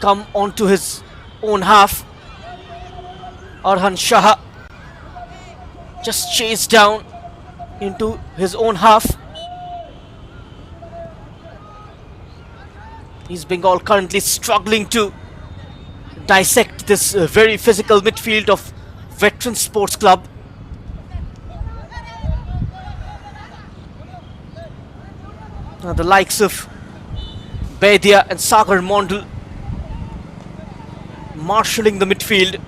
come onto his own half. Arhan Shah just chased down into his own half. East Bengal currently struggling to dissect this very physical midfield of Veteran Sports Club. The likes of Baidia and Sagar Mondal marshalling the midfield.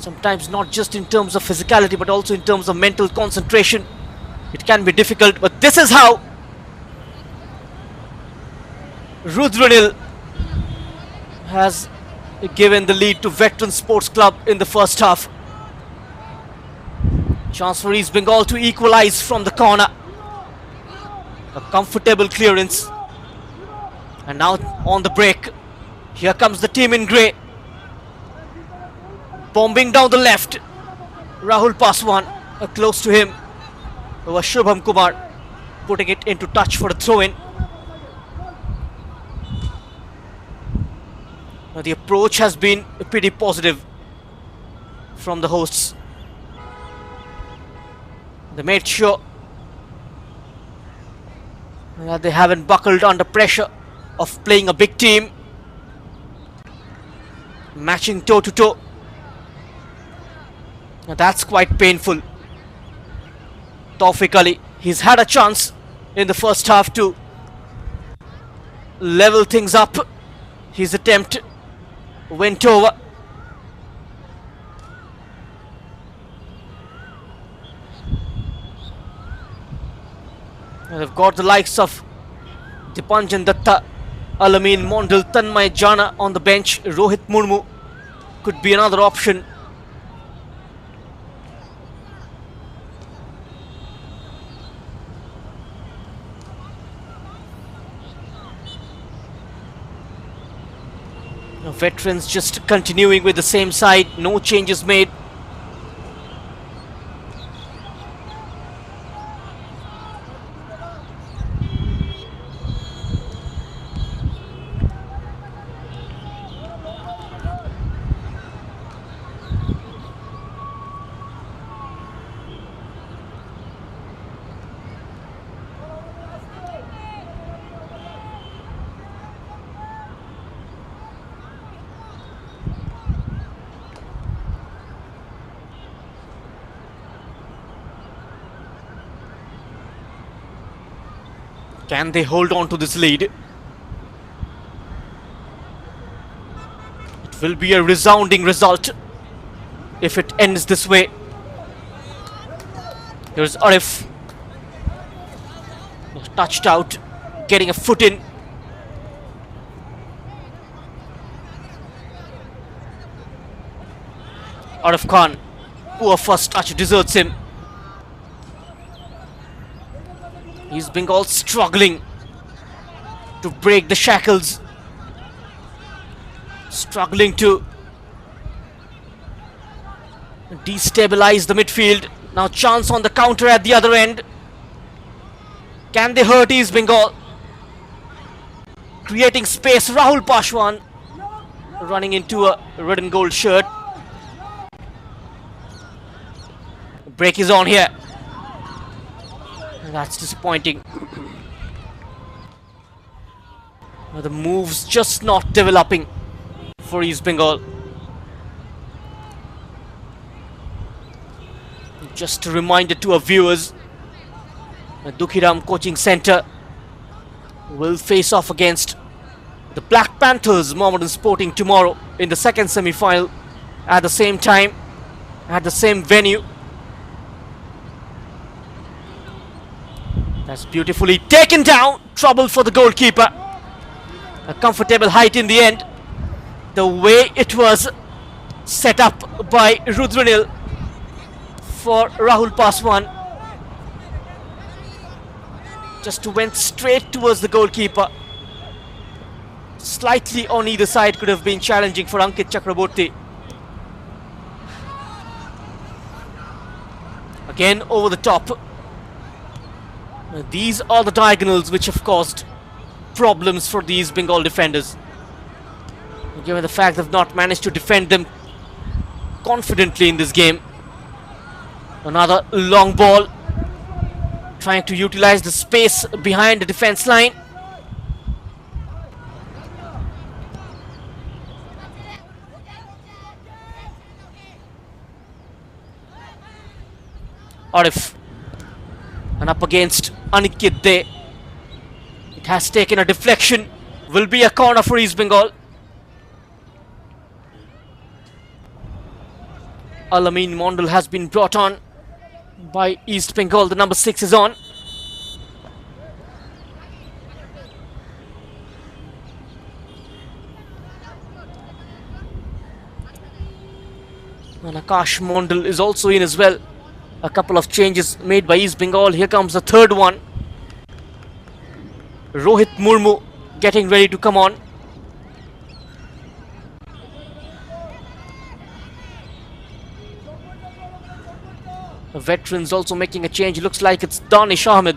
Sometimes not just in terms of physicality but also in terms of mental concentration. It can be difficult, but this is how Rudranil has given the lead to Veteran Sports Club in the first half. Chance for East Bengal to equalize from the corner. A comfortable clearance. And now on the break, here comes the team in grey. Bombing down the left. Rahul Paswan, close to him. Over Shubham Kumar, putting it into touch for a throw-in. Now the approach has been pretty positive from the hosts. They made sure that they haven't buckled under pressure of playing a big team, matching toe to toe. Now that's quite painful. Tawfiq Ali, he's had a chance in the first half to level things up. His attempt went over. And they've got the likes of Dipanjan Datta, Alamin Mondal, Tanmay Jana on the bench. Rohit Murmu could be another option. Now, veterans just continuing with the same side, no changes made. Can they hold on to this lead? It will be a resounding result if it ends this way. Here's Arif. Touched out, getting a foot in. Arif Khan, poor first touch, deserts him. East Bengal struggling to break the shackles, struggling to destabilize the midfield. Now chance on the counter at the other end. Can they hurt East Bengal? Creating space, Rahul Paswan running into a red and gold shirt. Break is on here. That's disappointing. The moves just not developing for East Bengal. Just a reminder to our viewers, the Dukhiram Coaching Centre will face off against the Black Panthers Mohammedan Sporting tomorrow in the second semi-final at the same time, at the same venue. That's beautifully taken down. Trouble for the goalkeeper. A comfortable height in the end. The way it was set up by Rudranil for Rahul Paswan. Just went straight towards the goalkeeper. Slightly on either side could have been challenging for Ankit Chakraborty. Again over the top. These are the diagonals which have caused problems for these Bengal defenders. Given the fact they've not managed to defend them confidently in this game. Another long ball. Trying to utilize the space behind the defense line. Arif. And up against Aniket De. It has taken a deflection. Will be a corner for East Bengal. Alamin Mondal has been brought on by East Bengal. The number 6 is on. And Akash Mondal is also in as well. A couple of changes made by East Bengal. Here comes the third one. Rohit Murmu getting ready to come on. The veterans also making a change. Looks like it's Danish Ahmed.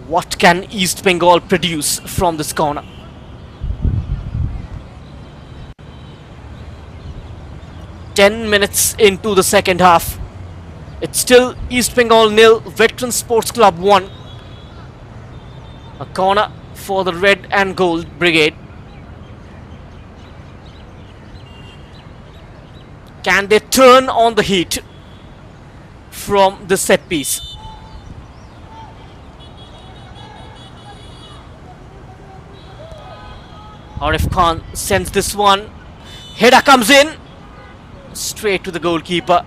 What can East Bengal produce from this corner? Ten minutes into the second half. It's still East Bengal 0, Veteran Sports Club 1. A corner for the red and gold brigade. Can they turn on the heat from the set piece? Arif Khan sends this one. Header comes in. Straight to the goalkeeper.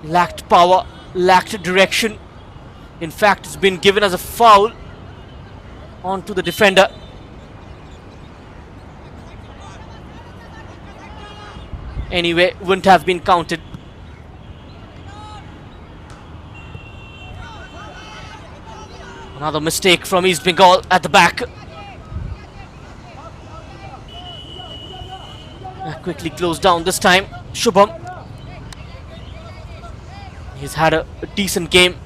Lacked power, lacked direction. In fact, it's been given as a foul onto the defender. Anyway, wouldn't have been counted. Another mistake from East Bengal at the back. Quickly closed down this time. Shubham. He's had a decent game.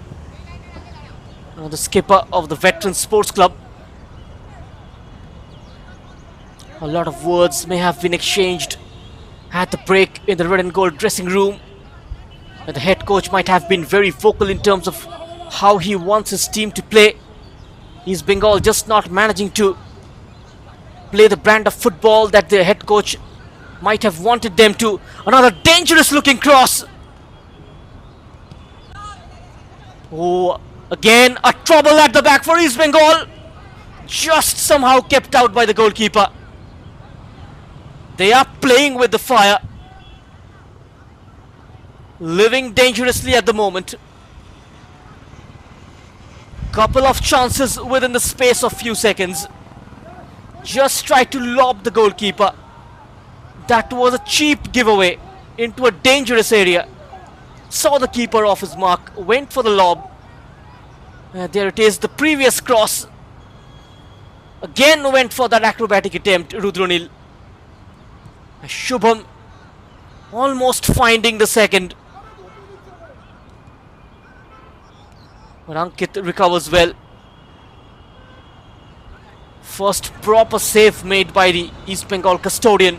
The skipper of the Veteran Sports Club. A lot of words may have been exchanged at the break in the red and gold dressing room. And the head coach might have been very vocal in terms of how he wants his team to play. East Bengal just not managing to play the brand of football that their head coach might have wanted them to. Another dangerous looking cross. Oh, again a trouble at the back for East Bengal. Just somehow kept out by the goalkeeper. They are playing with the fire. Living dangerously at the moment. Couple of chances within the space of few seconds. Just tried to lob the goalkeeper. That was a cheap giveaway into a dangerous area. Saw the keeper off his mark, went for the lob. There it is, the previous cross. Again went for that acrobatic attempt, Rudronil. Shubham almost finding the second. But Ankit recovers well. First proper save made by the East Bengal custodian.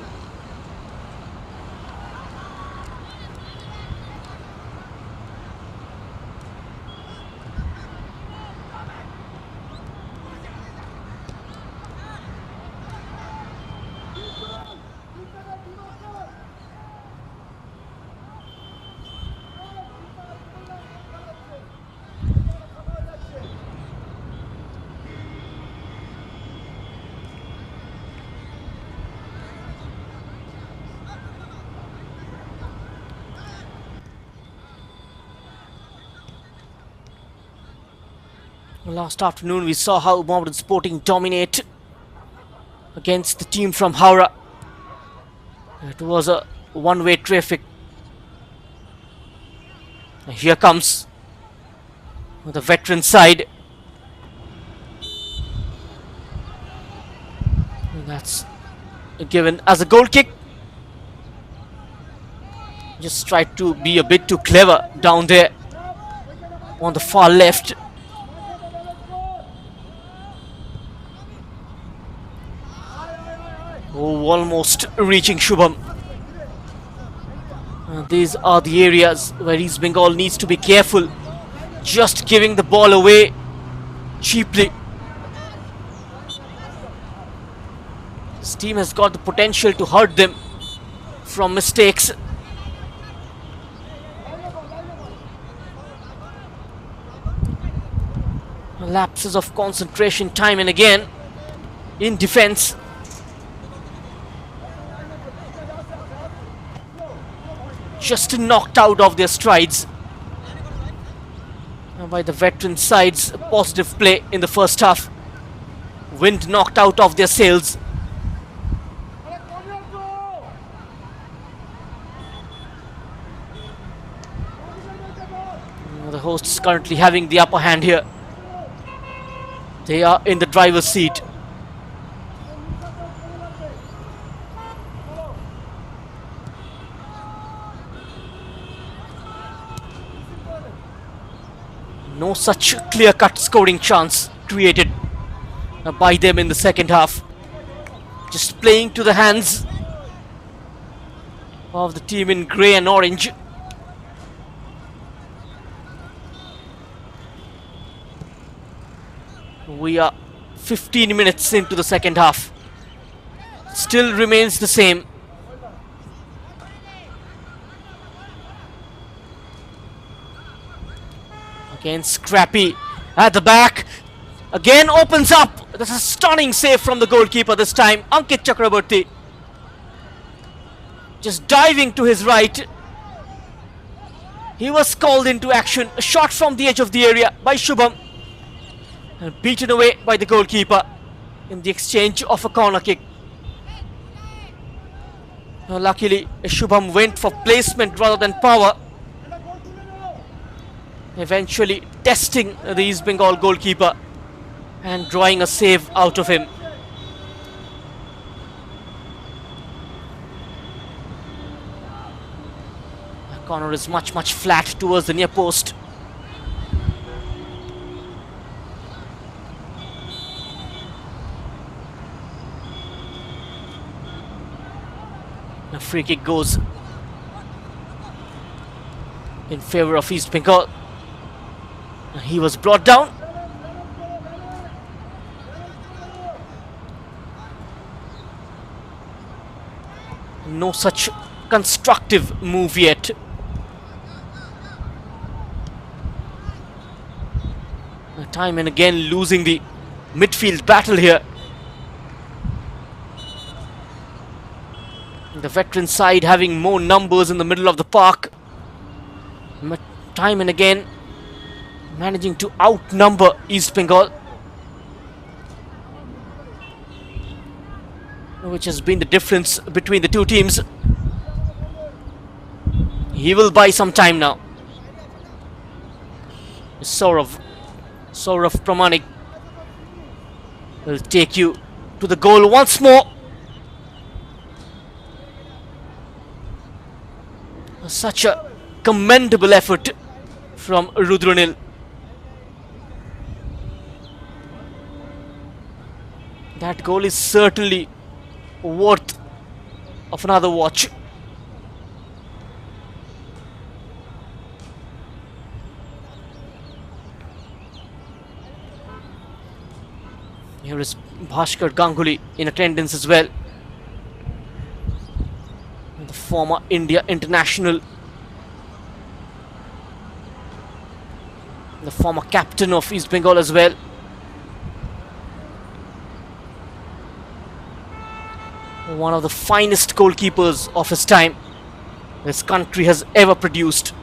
Last afternoon we saw how Mohammedan Sporting dominate against the team from Howrah. It was a one-way traffic. Here comes the veteran side. That's given as a goal kick. Just tried to be a bit too clever down there on the far left. Oh, almost reaching Shubham. These are the areas where East Bengal needs to be careful. Just giving the ball away cheaply. This team has got the potential to hurt them from mistakes. Lapses of concentration time and again in defense. Just knocked out of their strides by the veteran side's positive play in the first half. Wind knocked out of their sails. The hosts currently having the upper hand here. They are in the driver's seat. No such clear-cut scoring chance created by them in the second half. Just playing to the hands of the team in grey and orange. We are 15 minutes into the second half. Still remains the same. Again, Scrappy at the back. Again opens up. That's a stunning save from the goalkeeper this time. Ankit Chakraborty. Just diving to his right. He was called into action. A shot from the edge of the area by Shubham. And beaten away by the goalkeeper in the exchange of a corner kick. Now, luckily, Shubham went for placement rather than power. Eventually testing the East Bengal goalkeeper and drawing a save out of him. The corner is much flat towards the near post. A free kick goes in favor of East Bengal. He was brought down. No such constructive move yet. Time and again losing the midfield battle here. The veteran side having more numbers in the middle of the park. Time and again managing to outnumber East Bengal, which has been the difference between the two teams. He will buy some time now. Saurav Pramanik will take you to the goal once more. Such a commendable effort from Rudranil. That goal is certainly worth of another watch. Here is Bhaskar Ganguly in attendance as well. The former India international. The former captain of East Bengal as well. One of the finest goalkeepers of his time this country has ever produced.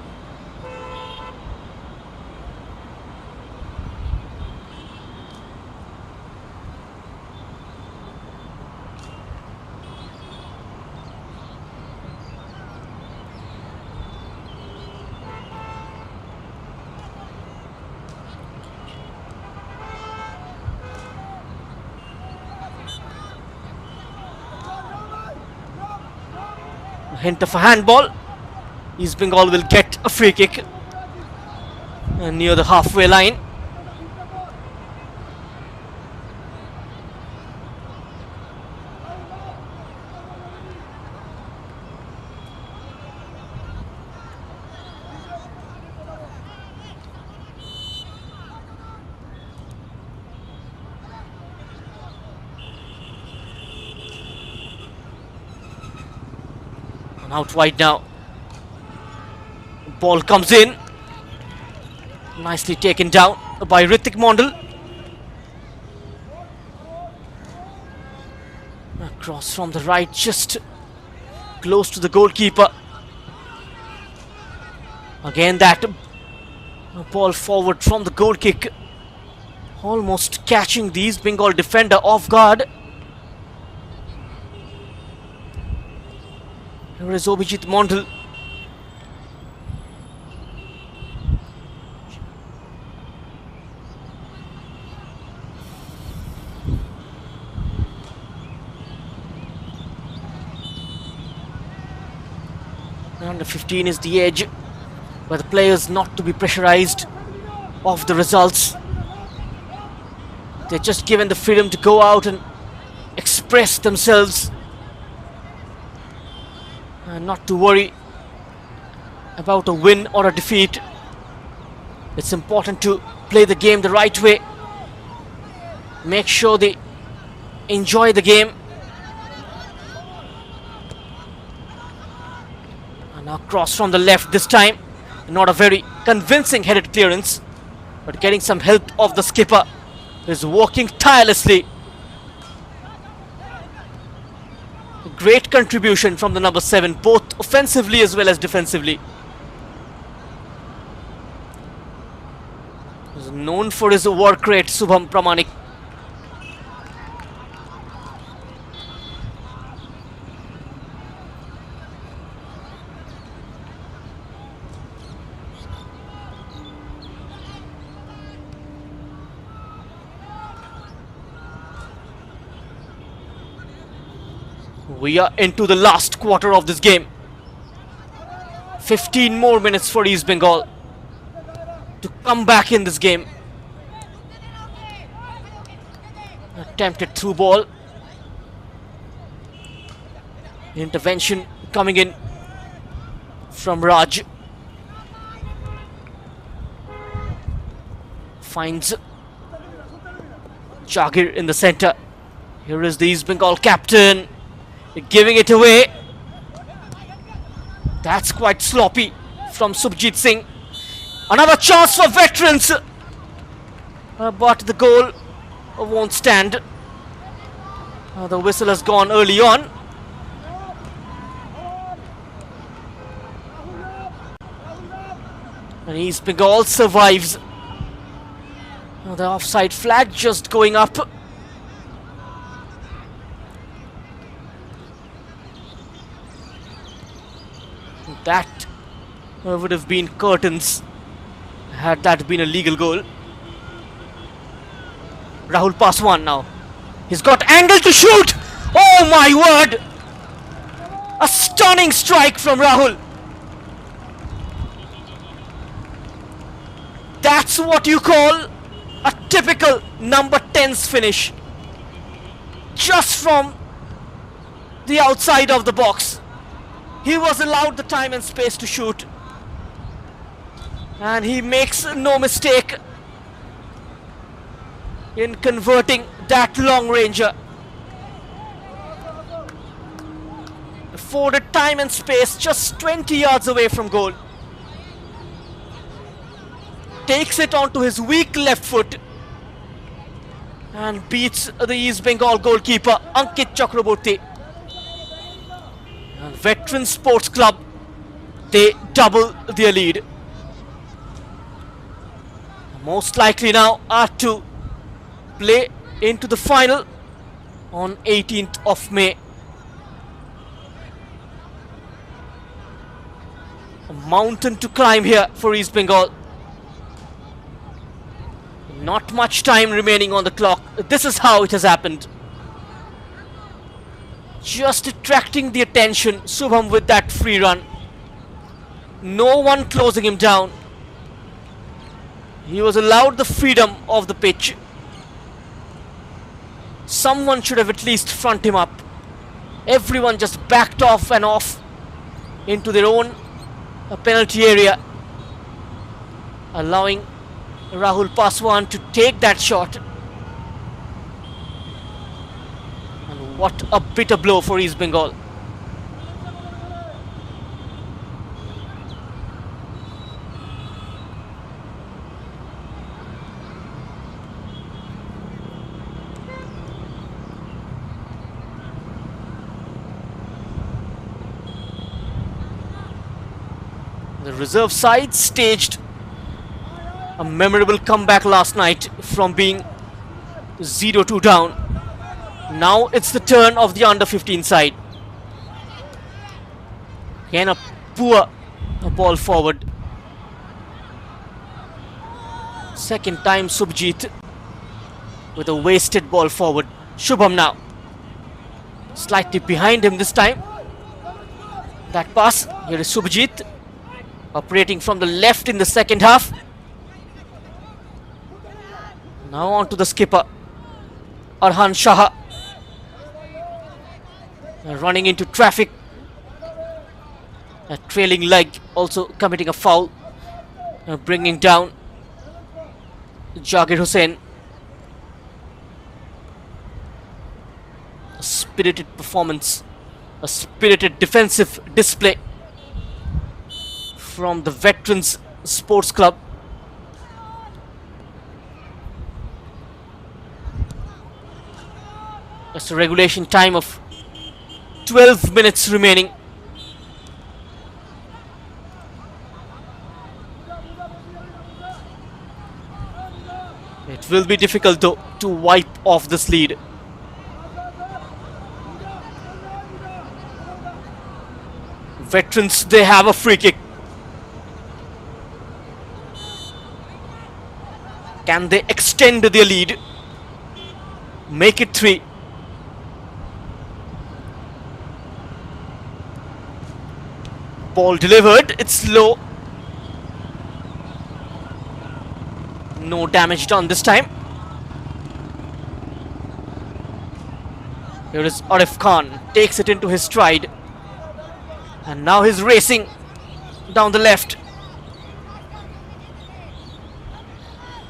Hint of a handball. East Bengal will get a free kick near the halfway line. Out wide now. Ball comes in. Nicely taken down by Ritik Mondal. Cross from the right, just close to the goalkeeper. Again that ball forward from the goal kick, almost catching the East Bengal defender off guard. Here is Obijit Mondal. Under 15 is the edge, where the players not to be pressurized of the results. They're just given the freedom to go out and express themselves and not to worry about a win or a defeat. It's important to play the game the right way, make sure they enjoy the game. And now cross from the left this time. Not a very convincing headed clearance, but getting some help of the skipper, who is working tirelessly. A great contribution from the number 7, both offensively as well as defensively. He's known for his work rate, Subham Pramanik. We are into the last quarter of this game. 15 more minutes for East Bengal to come back in this game. Attempted through ball. Intervention coming in from Raj. Finds Jagir in the center. Here is the East Bengal captain, giving it away. That's quite sloppy from Subhajit Singh. Another chance for veterans, but the goal won't stand. The whistle has gone early on. And East Bengal survives. The offside flag just going up. That would have been curtains had that been a legal goal. Rahul Paswan now. He's got angle to shoot. Oh my word! A stunning strike from Rahul. That's what you call a typical number 10's finish. Just from the outside of the box. He was allowed the time and space to shoot, and he makes no mistake in converting that long ranger. Afforded time and space just 20 yards away from goal. Takes it onto his weak left foot and beats the East Bengal goalkeeper Ankit Chakraborty. And Veteran Sports Club, they double their lead. Most likely now are to play into the final on 18th of May. A mountain to climb here for East Bengal. Not much time remaining on the clock. This is how it has happened. Just attracting the attention, Subham with that free run. No one closing him down. He was allowed the freedom of the pitch. Someone should have at least front him up. Everyone just backed off and off into their own penalty area, allowing Rahul Paswan to take that shot. What a bitter blow for East Bengal. The reserve side staged a memorable comeback last night from being 0-2 down. Now it's the turn of the under-15 side. Again, a poor ball forward. Second time Subhajit with a wasted ball forward. Shubham now. Slightly behind him this time. That pass. Here is Subhajit operating from the left in the second half. Now on to the skipper, Arhan Shah. Running into traffic. A trailing leg also committing a foul. Bringing down Jagir Hussain. A spirited performance, a spirited defensive display from the Veterans Sports Club. It's a regulation time of 12 minutes remaining. It will be difficult though to wipe off this lead. Veterans, they have a free kick. Can they extend their lead? Make it 3. Ball delivered, it's low. No damage done this time. Here is Arif Khan, takes it into his stride. And now he's racing down the left.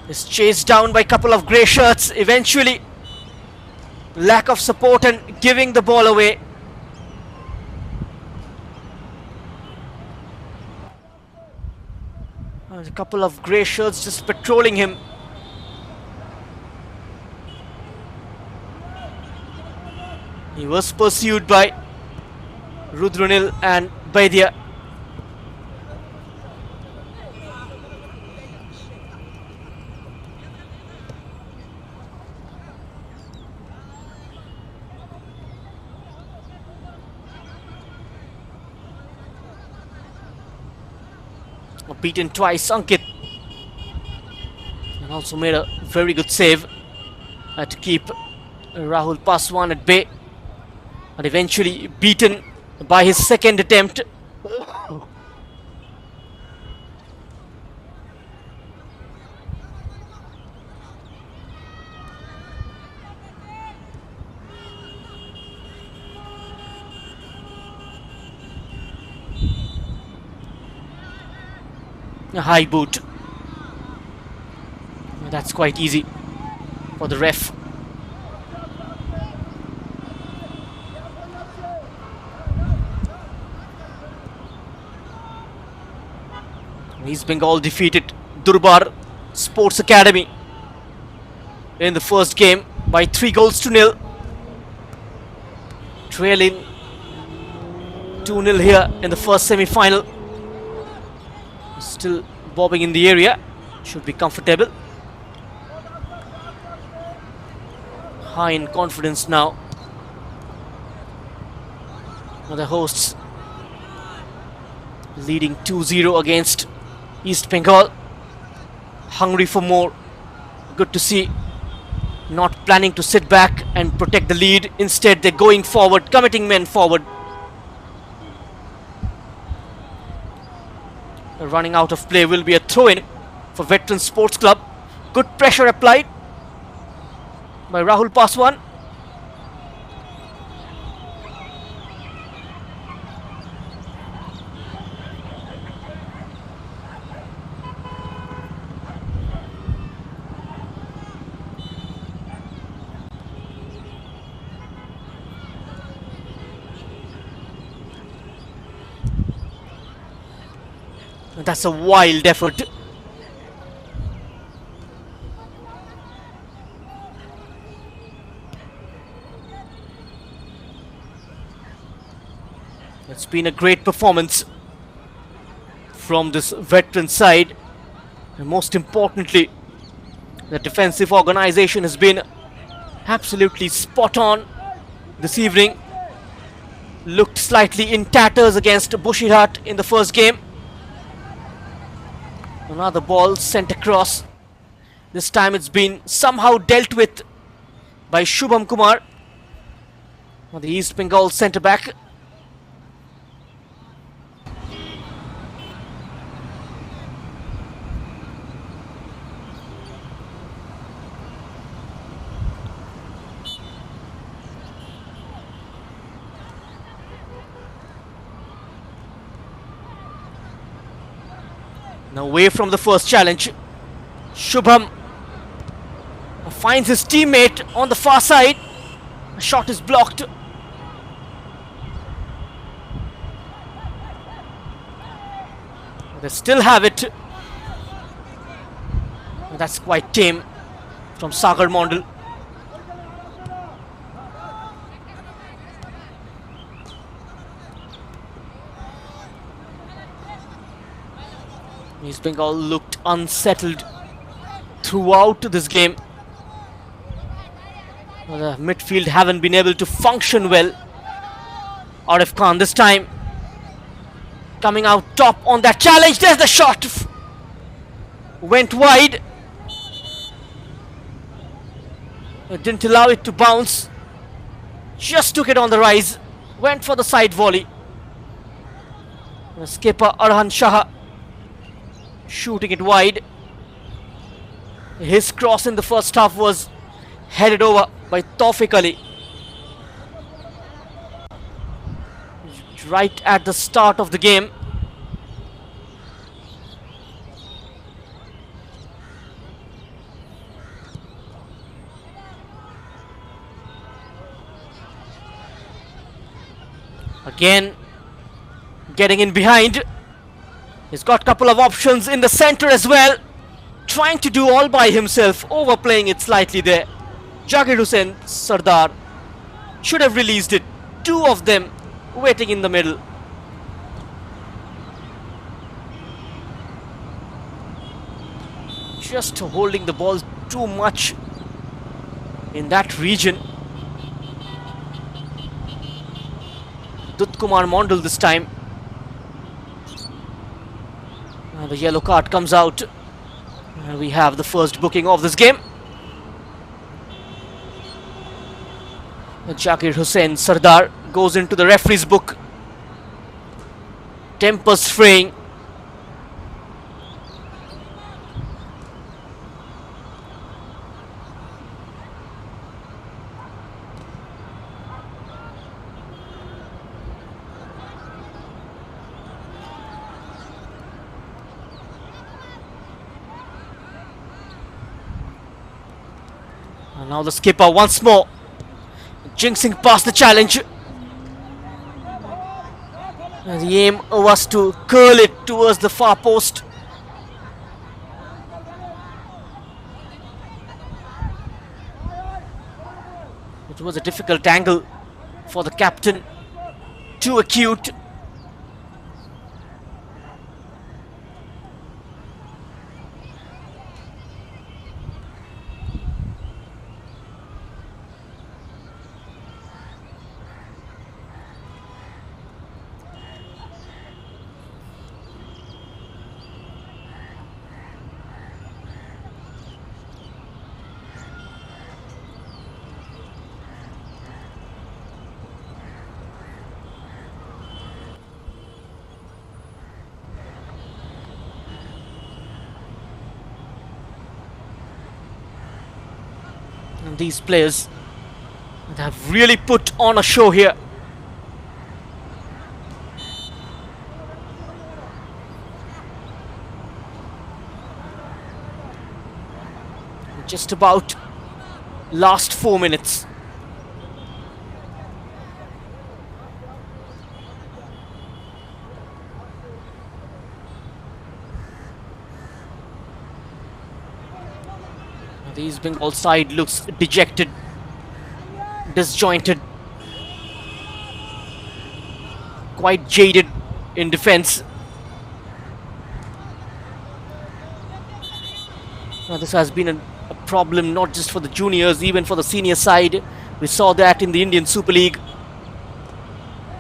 Is chased down by a couple of grey shirts. Eventually, lack of support and giving the ball away. There's a couple of grey shirts just patrolling him. He was pursued by Rudranil and Baidia. Beaten twice, Ankit. And also made a very good save to keep Rahul Paswan at bay. And eventually beaten by his second attempt. A high boot. That's quite easy for the ref. East Bengal defeated Durbar Sports Academy in the first game by 3-0. Trailing 2-0 here in the first semi-final. Still bobbing in the area. Should be comfortable. High in confidence now. The hosts leading 2-0 against East Bengal. Hungry for more. Good to see. Not planning to sit back and protect the lead. Instead, they're going forward, committing men forward. Running out of play will be a throw-in for Veterans Sports Club. Good pressure applied by Rahul Paswan. That's a wild effort. It's been a great performance from this veteran side. And most importantly, the defensive organization has been absolutely spot on this evening. Looked slightly in tatters against Bushirat in the first game. Another ball sent across. This time it's been somehow dealt with by Shubham Kumar, the East Bengal centre back. Now away from the first challenge, Shubham finds his teammate on the far side. A shot is blocked. They still have it. That's quite tame from Sagar Mondal. East Bengal looked unsettled throughout this game. The midfield haven't been able to function well. Arif Khan this time coming out top on that challenge. There's the shot. Went wide. It didn't allow it to bounce. Just took it on the rise. Went for the side volley. The skipper Arhan Shah shooting it wide. His cross in the first half was headed over by Tawfiq Ali. Right at the start of the game. Again, getting in behind. He's got a couple of options in the center as well. Trying to do all by himself, overplaying it slightly there. Jagir Hussain Sardar should have released it. Two of them waiting in the middle. Just holding the ball too much in that region. Dut Kumar Mondal this time. The yellow card comes out. And we have the first booking of this game. Jagir Hussain Sardar goes into the referee's book. Tempers fraying. And now the skipper once more. Jinxing past the challenge. And the aim was to curl it towards the far post. It was a difficult angle for the captain. Too acute. And these players have really put on a show here. Just about last 4 minutes. The East Bengal side looks dejected, disjointed, quite jaded in defense. This has been a problem not just for the juniors, even for the senior side. We saw that in the Indian Super League.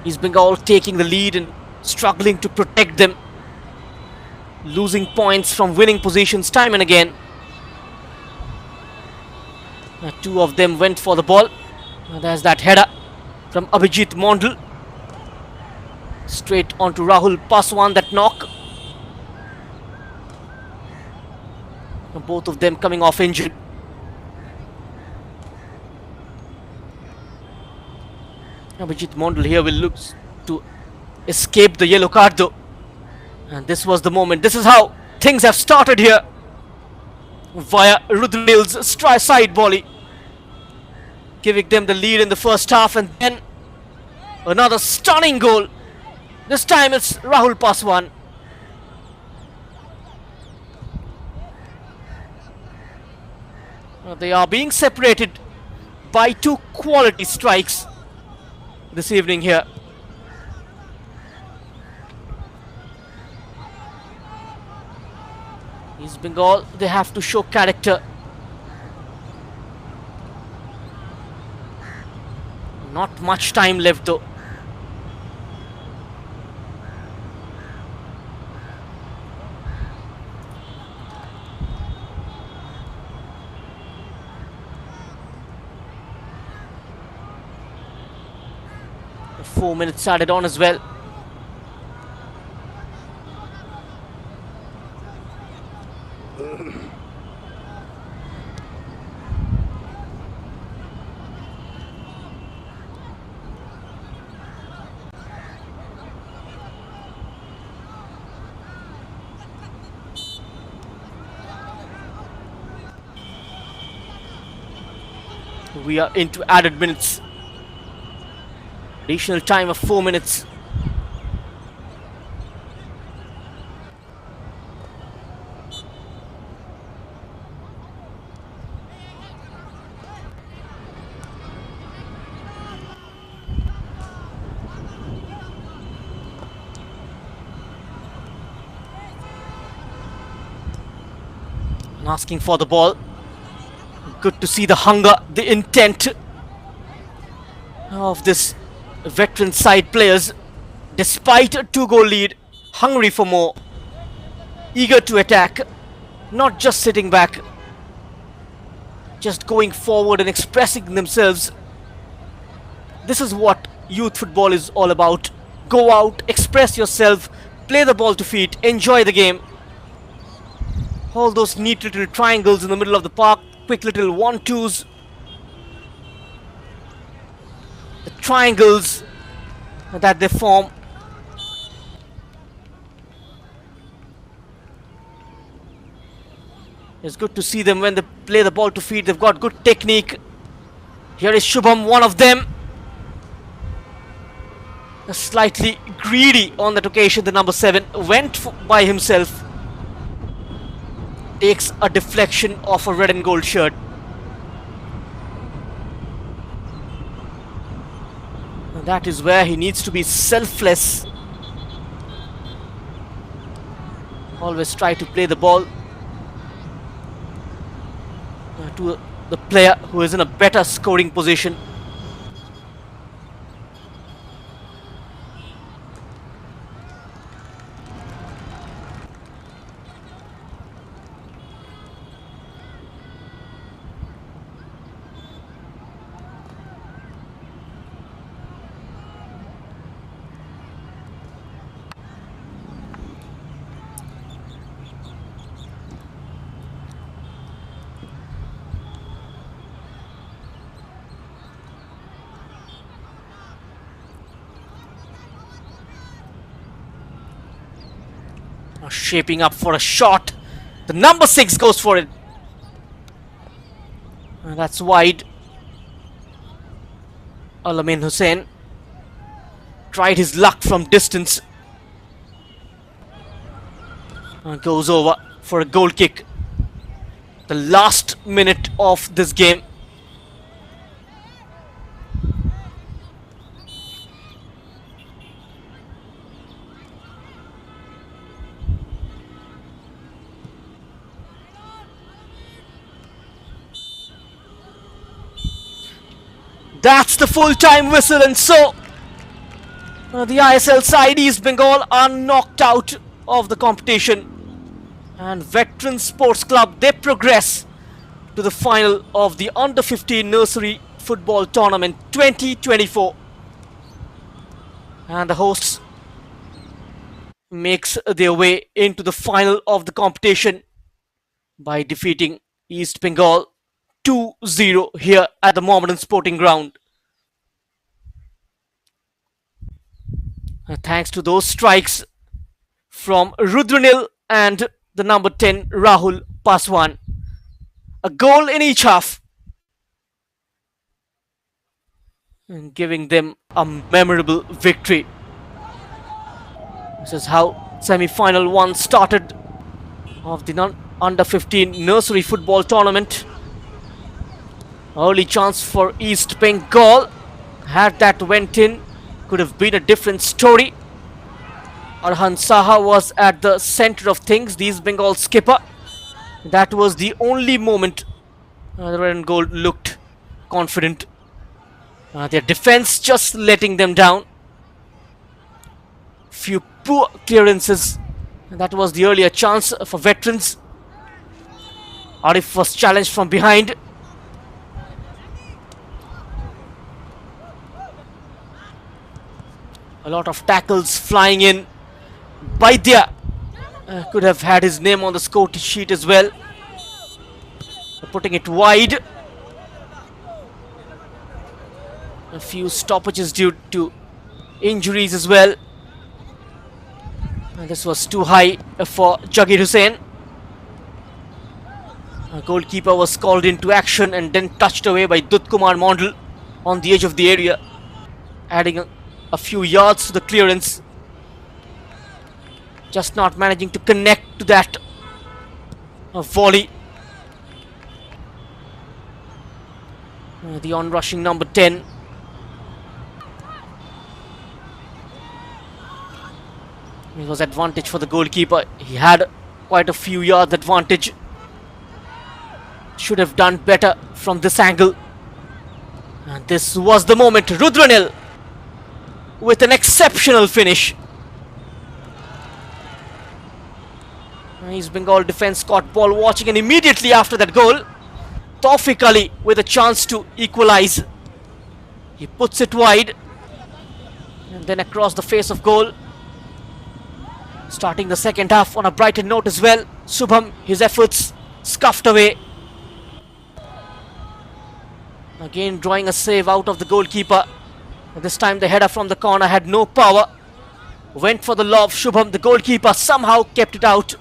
East Bengal taking the lead and struggling to protect them, losing points from winning positions time and again. Two of them went for the ball. There's that header from Abhijit Mondal. Straight onto Rahul Paswan, that knock. Both of them coming off injured. Abhijit Mondal here will look to escape the yellow card though. And this was the moment. This is how things have started here. Via Rudril's side volley, giving them the lead in the first half, and then another stunning goal. This time it's Rahul Paswan. They are being separated by two quality strikes this evening here. East Bengal, they have to show character. Not much time left though. The 4 minutes added on as well. We are into added minutes. Additional time of 4 minutes. And asking for the ball. Good to see the hunger, the intent of this veteran side players. Despite a 2-goal lead, hungry for more, eager to attack, not just sitting back, just going forward and expressing themselves. This is what youth football is all about. Go out, express yourself, play the ball to feet, enjoy the game. All those neat little triangles in the middle of the park, quick little 1-2s, the triangles that they form. It's good to see them when they play the ball to feet. They've got good technique. Here is Shubham, one of them. Slightly greedy on that occasion. The number 7 went by himself. Takes a deflection off a red and gold shirt. And that is where he needs to be selfless. Always try to play the ball to the player who is in a better scoring position. Shaping up for a shot. The number 6 goes for it. And that's wide. Alamin Hussain tried his luck from distance. And goes over for a goal kick. The last minute of this game. That's the full-time whistle, and so the ISL side East Bengal are knocked out of the competition, and Veteran Sports Club, they progress to the final of the Under 15 Nursery Football Tournament 2024, and the hosts makes their way into the final of the competition by defeating East Bengal 2-0 here at the Mohammedan Sporting Ground. Thanks to those strikes from Rudranil and the number 10 Rahul Paswan. A goal in each half, giving them a memorable victory. This is how semi-final 1 started of the Under 15 Nursery Football Tournament. Early chance for East Bengal. Had that went in, could have been a different story. Arhan Saha was at the center of things, the East Bengal skipper. That was the only moment the red and gold looked confident. Their defense just letting them down. Few poor clearances. That was the earlier chance for veterans. Arif was challenged from behind. A lot of tackles flying in. Baidya could have had his name on the score sheet as well. Putting it wide. A few stoppages due to injuries as well. And this was too high for Jagir Hussain. A goalkeeper was called into action and then touched away by Dut Kumar Mondal on the edge of the area, adding a few yards to the clearance. Just not managing to connect to that volley. The on-rushing number 10. It was advantage for the goalkeeper. He had quite a few yards advantage. Should have done better from this angle. And this was the moment. Rudranil with an exceptional finish. East Bengal defense caught ball watching, and immediately after that goal, Tawfiq Ali with a chance to equalize. He puts it wide and then across the face of goal. Starting the second half on a brighter note as well. Subham, his efforts scuffed away. Again drawing a save out of the goalkeeper. This time the header from the corner had no power. Went for the lob. Shubham, the goalkeeper, somehow kept it out.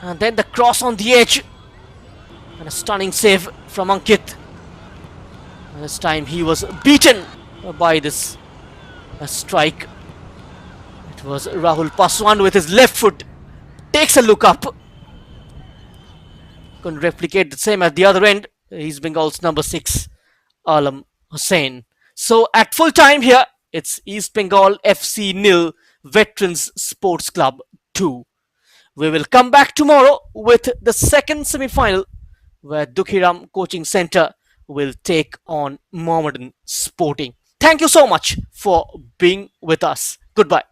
And then the cross on the edge. And a stunning save from Ankit. And this time he was beaten by this strike. It was Rahul Paswan with his left foot. Takes a look up. Couldn't replicate the same at the other end. He's Bengal's number 6, Alam Hussain. So at full time here, it's East Bengal FC nil, Veterans Sports Club 2. We will come back tomorrow with the second semi-final, where Dukhiram Coaching Centre will take on Mohammedan Sporting. Thank you so much for being with us. Goodbye.